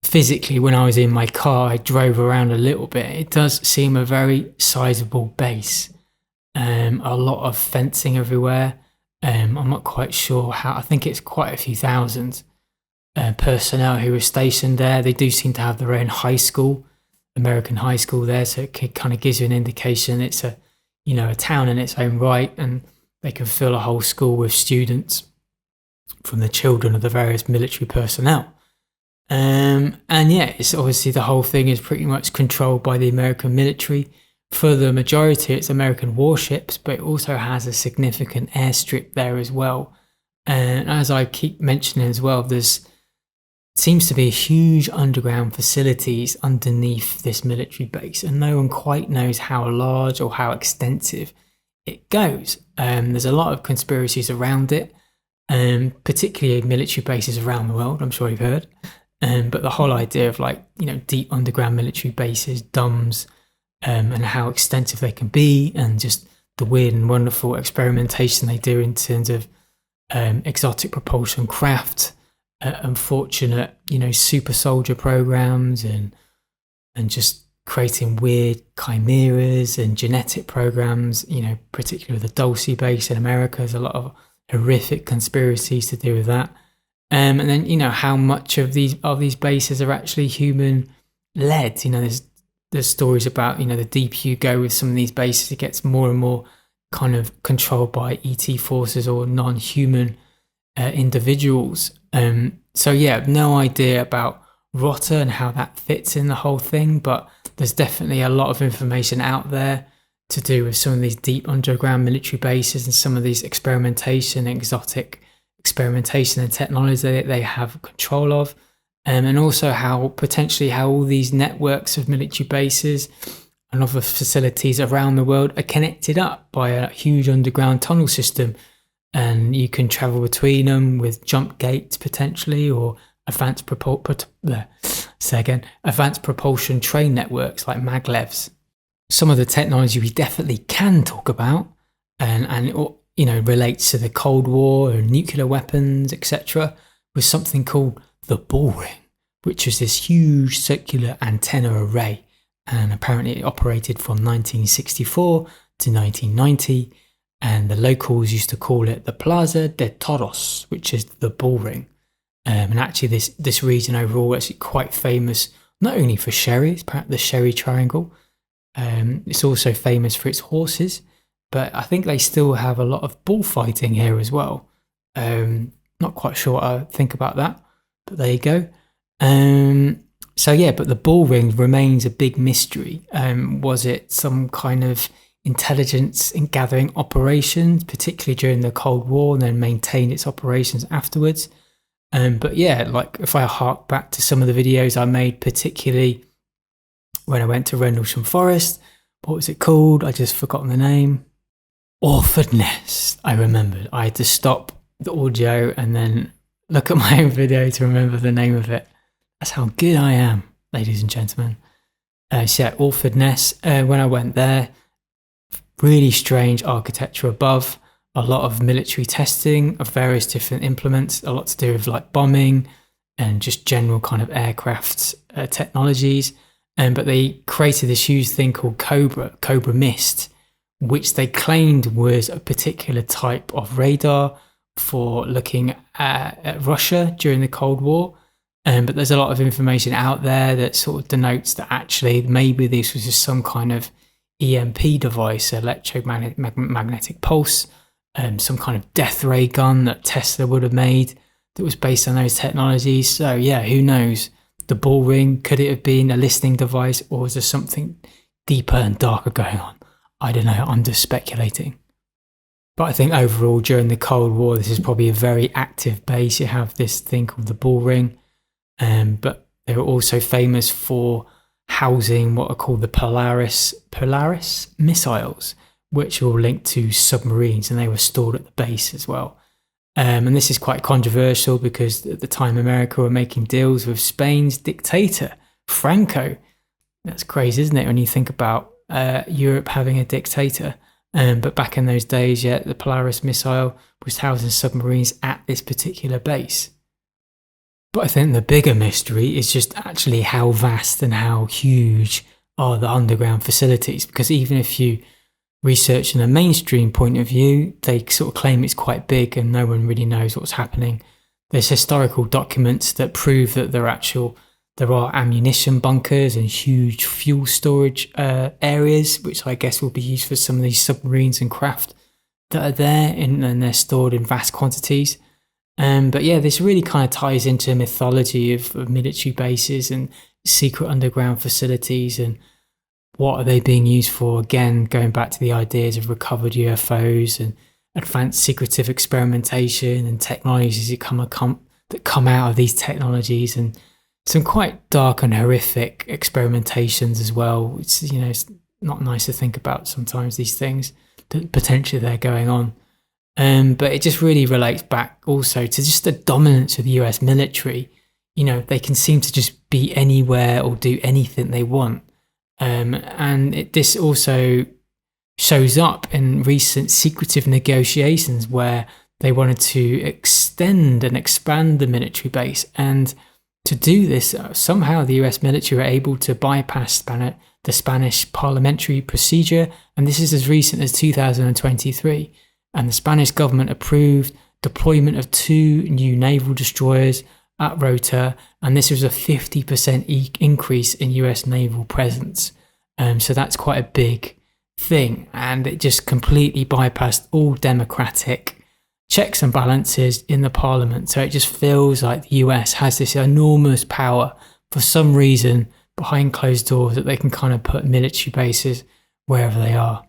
Physically, when I was in my car, I drove around a little bit. It does seem a very sizable base. A lot of fencing everywhere. I'm not quite sure how. I think it's quite a few thousand personnel who are stationed there. They do seem to have their own high school, American high school there, so it kind of gives you an indication it's a town in its own right, and they can fill a whole school with students from the children of the various military personnel. And yeah, it's obviously the whole thing is pretty much controlled by the American military. For the majority, it's American warships, but it also has a significant airstrip there as well. And as I keep mentioning as well, there's seems to be huge underground facilities underneath this military base, and no one quite knows how large or how extensive it goes. There's a lot of conspiracies around it, particularly military bases around the world, I'm sure you've heard. But the whole idea of deep underground military bases, DUMBs, and how extensive they can be, and just the weird and wonderful experimentation they do in terms of exotic propulsion craft, unfortunate, super soldier programs, and just creating weird chimeras and genetic programs, particularly with the Dulce base in America. There's a lot of horrific conspiracies to do with that. And then, how much of these bases are actually human led. There's stories about, the deeper you go with some of these bases, it gets more and more kind of controlled by ET forces or non-human individuals. So yeah, no idea about Rotter and how that fits in the whole thing, but there's definitely a lot of information out there to do with some of these deep underground military bases and some of these exotic experimentation and technology that they have control of, and also how all these networks of military bases and other facilities around the world are connected up by a huge underground tunnel system, and you can travel between them with jump gates potentially, or advanced propulsion train networks like maglevs. Some of the technology we definitely can talk about, and relates to the Cold War and nuclear weapons, etc., was something called the ball ring, which was this huge circular antenna array, and apparently it operated from 1964 to 1990, and the locals used to call it the Plaza de Toros, which is the ball ring. And actually this region overall is quite famous, not only for sherry, it's perhaps the Sherry Triangle. It's also famous for its horses, but I think they still have a lot of bullfighting here as well. Not quite sure what I think about that, but there you go. So yeah, but the ball ring remains a big mystery. Was it some kind of intelligence in gathering operations, particularly during the Cold War, and then maintained its operations afterwards? But yeah, like if I hark back to some of the videos I made, particularly when I went to Rendlesham Forest, what was it called? I just forgotten the name. Orford Nest. I remembered. I had to stop the audio and then look at my own video to remember the name of it. That's how good I am, ladies and gentlemen. So yeah, Orford Nest. When I went there, really strange architecture above, a lot of military testing of various different implements, a lot to do with like bombing and just general kind of aircraft technologies. But they created this huge thing called Cobra Mist, which they claimed was a particular type of radar for looking at Russia during the Cold War. But there's a lot of information out there that sort of denotes that actually maybe this was just some kind of EMP device, electromagnetic pulse, some kind of death ray gun that Tesla would have made that was based on those technologies. So yeah, who knows? The ball ring, could it have been a listening device, or was there something deeper and darker going on? I don't know, I'm just speculating. But I think overall during the Cold War, this is probably a very active base. You have this thing called the Bull Ring, but they were also famous for housing what are called the Polaris missiles, which were linked to submarines, and they were stored at the base as well. And this is quite controversial because at the time America were making deals with Spain's dictator, Franco. That's crazy, isn't it, when you think about Europe having a dictator? But back in those days, yeah, the Polaris missile was housing submarines at this particular base. But I think the bigger mystery is just actually how vast and how huge are the underground facilities. Because even if you research in a mainstream point of view, they sort of claim it's quite big and no one really knows what's happening. There's historical documents that prove that there are ammunition bunkers and huge fuel storage areas, which I guess will be used for some of these submarines and craft that are there, and they're stored in vast quantities. But yeah, this really kind of ties into mythology of military bases and secret underground facilities and what are they being used for. Again, going back to the ideas of recovered UFOs and advanced secretive experimentation and technologies that come out of these technologies, and some quite dark and horrific experimentations as well. It's, it's not nice to think about sometimes, these things that potentially they're going on. But it just really relates back also to just the dominance of the US military. They can seem to just be anywhere or do anything they want. This also shows up in recent secretive negotiations where they wanted to extend and expand the military base. And to do this, somehow the US military were able to bypass the Spanish parliamentary procedure. And this is as recent as 2023. And the Spanish government approved deployment of 2 new naval destroyers at Rota, and this was a 50% increase in US naval presence. So that's quite a big thing, and it just completely bypassed all democratic checks and balances in the parliament. So it just feels like the US has this enormous power for some reason behind closed doors that they can kind of put military bases wherever they are.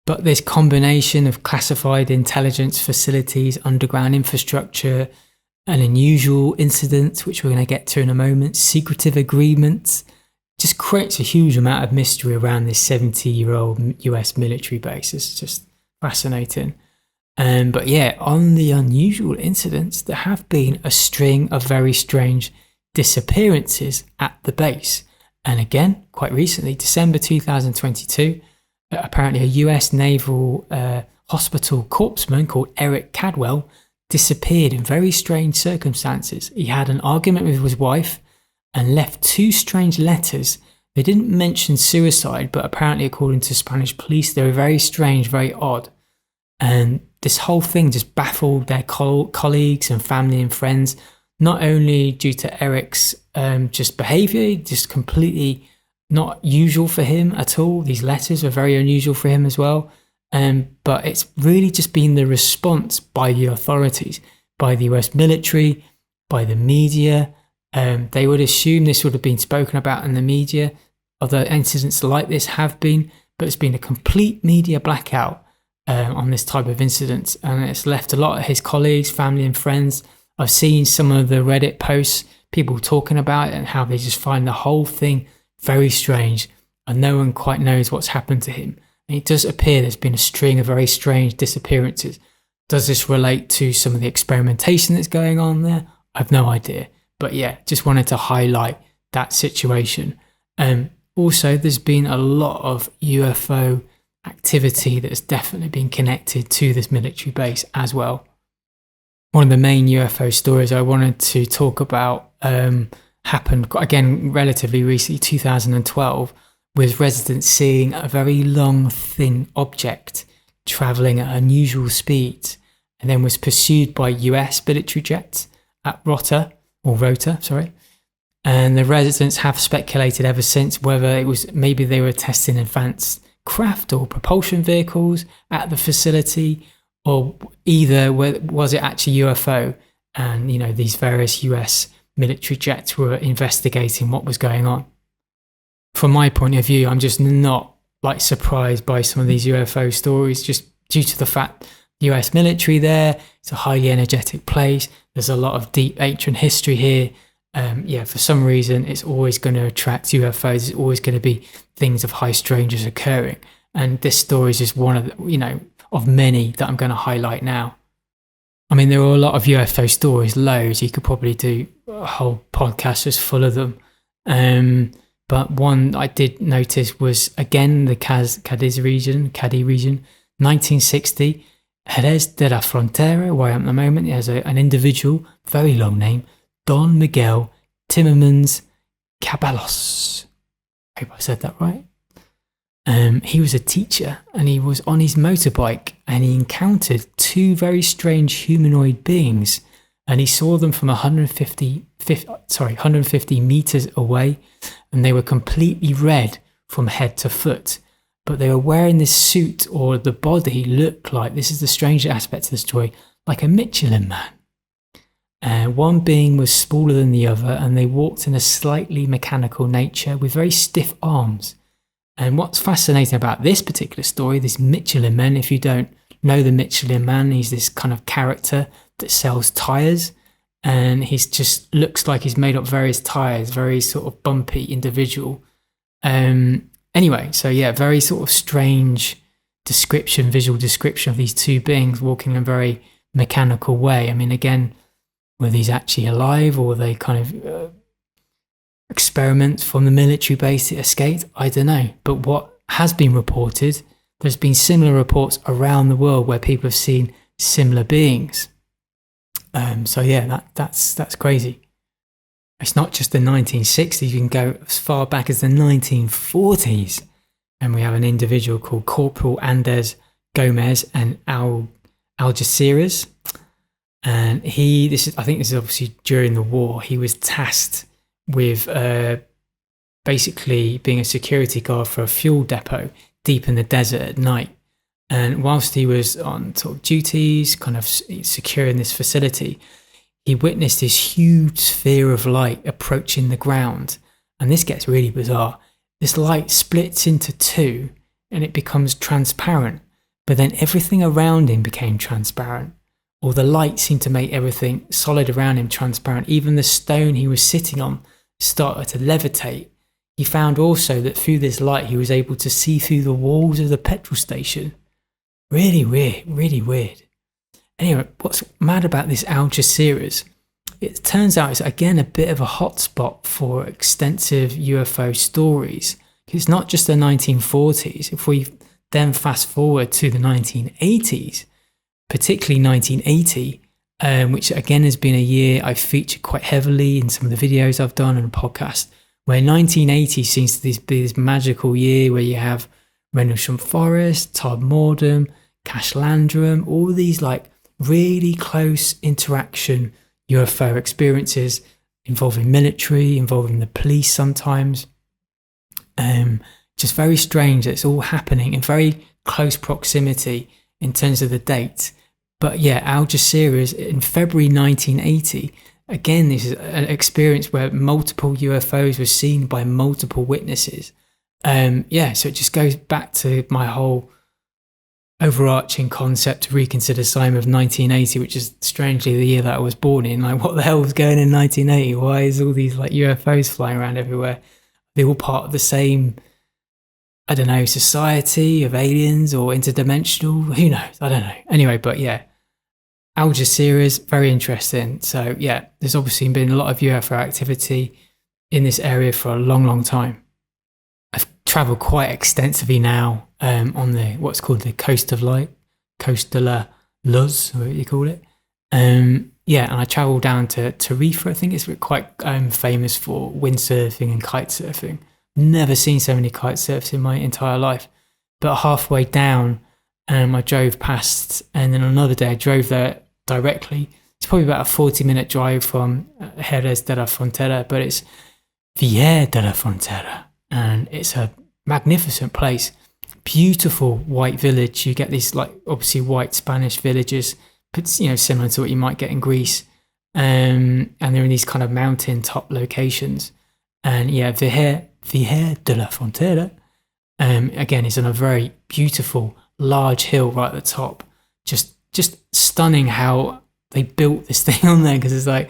But this combination of classified intelligence facilities, underground infrastructure, and unusual incidents, which we're going to get to in a moment, secretive agreements, just creates a huge amount of mystery around this 70-year-old US military base. It's just fascinating. But yeah, on the unusual incidents, there have been a string of very strange disappearances at the base. And again, quite recently, December 2022, apparently a US naval hospital corpsman called Eric Cadwell disappeared in very strange circumstances. He had an argument with his wife and left 2 strange letters. They didn't mention suicide, but apparently according to Spanish police, they were very strange, very odd. And this whole thing just baffled their colleagues and family and friends, not only due to Eric's just behaviour, just completely not usual for him at all. These letters were very unusual for him as well. But it's really just been the response by the authorities, by the US military, by the media. They would assume this would have been spoken about in the media. Other incidents like this have been, but it's been a complete media blackout on this type of incident. And it's left a lot of his colleagues, family and friends. I've seen some of the Reddit posts, people talking about it and how they just find the whole thing very strange and no one quite knows what's happened to him. And it does appear there's been a string of very strange disappearances. Does this relate to some of the experimentation that's going on there? I have no idea. But yeah, just wanted to highlight that situation. Also, there's been a lot of UFO activity that has definitely been connected to this military base as well. One of the main UFO stories I wanted to talk about happened, again, relatively recently, 2012, with residents seeing a very long, thin object travelling at unusual speeds, and then was pursued by US military jets at Rota. And the residents have speculated ever since whether it was maybe they were testing advanced craft or propulsion vehicles at the facility, or either was it actually UFO, and these various US military jets were investigating what was going on. From my point of view, I'm just not like surprised by some of these UFO stories, just due to the fact the US military there. It's a highly energetic place. There's a lot of deep ancient history here. For some reason, it's always going to attract UFOs. It's always going to be things of high strangeness occurring. And this story is just one of the, of many that I'm going to highlight now. I mean, there are a lot of UFO stories, loads. You could probably do a whole podcast just full of them. But one I did notice was, again, the Cadiz region, 1960, Jerez de la Frontera, where I am at the moment. It has an individual, very long name, Don Miguel Timmermans Caballos. I hope I said that right. He was a teacher, and he was on his motorbike, and he encountered two very strange humanoid beings, and he saw them from 150 meters away, and they were completely red from head to foot. But they were wearing this suit, or the body looked like, this is the strange aspect of the story, like a Michelin man. One being was smaller than the other, and they walked in a slightly mechanical nature with very stiff arms. And what's fascinating about this particular story, this Michelin man, if you don't know the Michelin man, he's this kind of character that sells tyres, and he's just looks like he's made up various tyres, very sort of bumpy individual. Anyway, so yeah, very sort of strange visual description of these two beings walking in a very mechanical way. I mean, again, were these actually alive, or were they kind of experiments from the military base that escaped? I don't know. But what has been reported, there's been similar reports around the world where people have seen similar beings. So yeah, that's crazy. It's not just the 1960s. You can go as far back as the 1940s, and we have an individual called Corporal Andres Gomez and Algeciras. And I think this is obviously during the war. He was tasked with basically being a security guard for a fuel depot deep in the desert at night. And whilst he was on sort of duties, kind of securing this facility, he witnessed this huge sphere of light approaching the ground. And this gets really bizarre. This light splits into two, and it becomes transparent. But then everything around him became transparent. Or the light seemed to make everything solid around him transparent. Even the stone he was sitting on started to levitate. He found also that through this light, he was able to see through the walls of the petrol station. Really weird, really weird. Anyway, what's mad about this Algeciras, it turns out it's again a bit of a hotspot for extensive UFO stories. It's not just the 1940s. If we then fast forward to the 1980s, particularly 1980, which again has been a year I've featured quite heavily in some of the videos I've done and a podcast, where 1980 seems to be this magical year where you have Rendlesham Forest, Todmorden, Cash Landrum, all these like really close interaction UFO experiences involving military, involving the police sometimes. Just very strange that it's all happening in very close proximity in terms of the date. But yeah, Algeciras in February 1980, again, this is an experience where multiple UFOs were seen by multiple witnesses. So it just goes back to my whole overarching concept to reconsider Simon of 1980, which is strangely the year that I was born in. Like, what the hell was going in 1980? Why is all these like UFOs flying around everywhere? They're all part of the same, I don't know, society of aliens or interdimensional. Who knows? I don't know. Anyway, but yeah, Algeciras, very interesting. So yeah, there's obviously been a lot of UFO activity in this area for a long, long time. I've travelled quite extensively now on the what's called the Coast of Light, Coast de la Luz, what you call it. And I travelled down to Tarifa. I think it's quite famous for windsurfing and kite surfing. Never seen so many kite surfs in my entire life. But halfway down, I drove past, and then another day I drove there directly. It's probably about a 40-minute drive from Jerez de la Frontera, but it's Villa de la Frontera, and it's a magnificent place. Beautiful white village. You get these like obviously white Spanish villages, but similar to what you might get in Greece, and they're in these kind of mountain top locations. And yeah, Villa de la Frontera, Again, it's on a very beautiful, large hill right at the top. Just stunning how they built this thing on there, because it's like,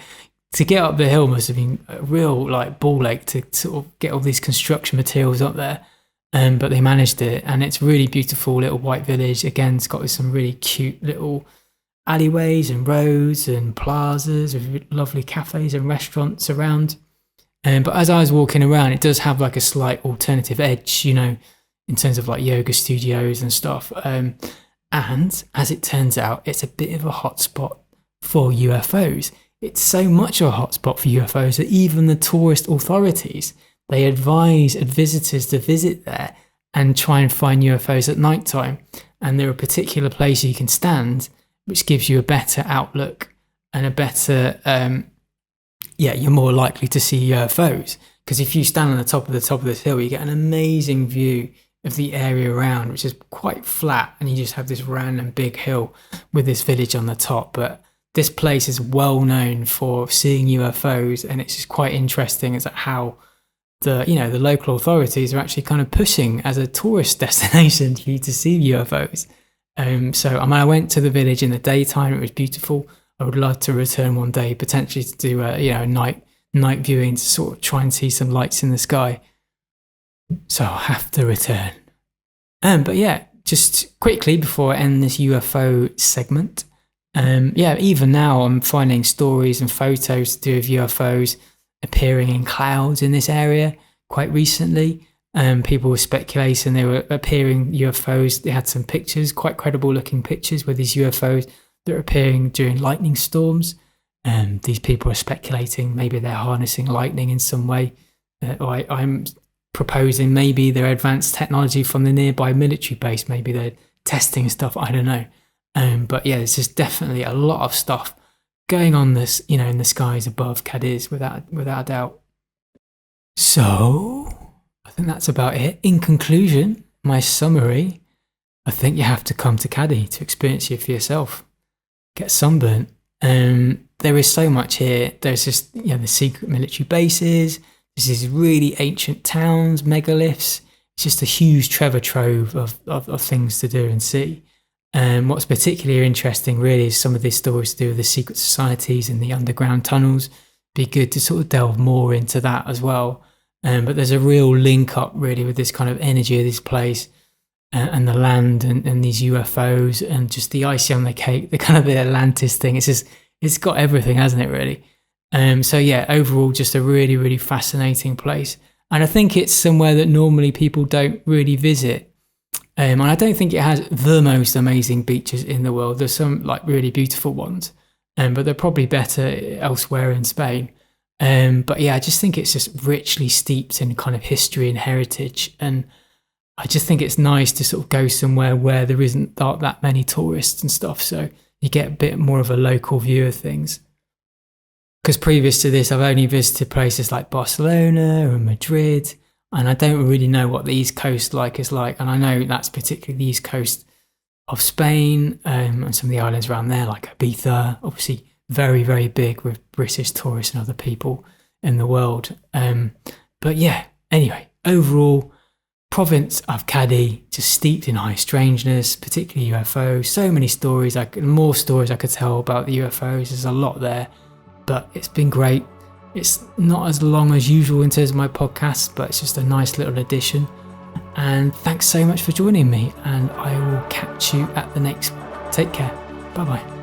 to get up the hill must have been a real like ball ache to sort of get all these construction materials up there. But they managed it, and it's really beautiful little white village. Again, it's got some really cute little alleyways and roads and plazas with lovely cafes and restaurants around. But as I was walking around, it does have like a slight alternative edge, you know, in terms of like yoga studios and stuff. And as it turns out, it's a bit of a hotspot for UFOs. It's so much of a hotspot for UFOs that even the tourist authorities, they advise visitors to visit there and try and find UFOs at night time. And there are particular places you can stand, which gives you a better outlook and a better, you're more likely to see UFOs. Because if you stand on the top of this hill, you get an amazing view of the area around, which is quite flat, and you just have this random big hill with this village on the top. But this place is well known for seeing UFOs, and it's just quite interesting as how the local authorities are actually kind of pushing as a tourist destination for you to see UFOs. So I went to the village in the daytime. It was beautiful. I would love to return one day, potentially to do a night viewing, to sort of try and see some lights in the sky. So I'll have to return. But yeah, just quickly before I end this UFO segment, even now I'm finding stories and photos to do with UFOs appearing in clouds in this area quite recently. People were speculating they were appearing UFOs. They had some pictures, quite credible looking pictures with these UFOs that are appearing during lightning storms. These people are speculating maybe they're harnessing lightning in some way. I'm proposing maybe they're advanced technology from the nearby military base. Maybe they're testing stuff. I don't know. But yeah, there's just definitely a lot of stuff going on this, in the skies above Cadiz, without a doubt. So I think that's about it. In conclusion, my summary, I think you have to come to Cadiz to experience it for yourself. Get sunburnt. There is so much here. There's just, the secret military bases. There's these really ancient towns, megaliths. It's just a huge treasure trove of things to do and see. What's particularly interesting really is some of these stories to do with the secret societies and the underground tunnels. Be good to sort of delve more into that as well. But there's a real link up really with this kind of energy of this place and the land and these UFOs and just the icing on the cake, the kind of the Atlantis thing. It's got everything, hasn't it, really? So yeah, overall, just a really, really fascinating place. And I think it's somewhere that normally people don't really visit. And I don't think it has the most amazing beaches in the world. There's some like really beautiful ones, but they're probably better elsewhere in Spain. But yeah, I just think it's just richly steeped in kind of history and heritage. And I just think it's nice to sort of go somewhere where there isn't that many tourists and stuff. So you get a bit more of a local view of things. Because previous to this, I've only visited places like Barcelona or Madrid, and I don't really know what the East Coast is like. And I know that's particularly the East Coast of Spain and some of the islands around there, like Ibiza, obviously very, very big with British tourists and other people in the world. But yeah, anyway, overall, province of Cadiz, just steeped in high strangeness, particularly UFOs. So many stories, more stories I could tell about the UFOs. There's a lot there, but it's been great. It's not as long as usual in terms of my podcast, but it's just a nice little addition. And thanks so much for joining me, and I will catch you at the next. Take care. Bye-bye.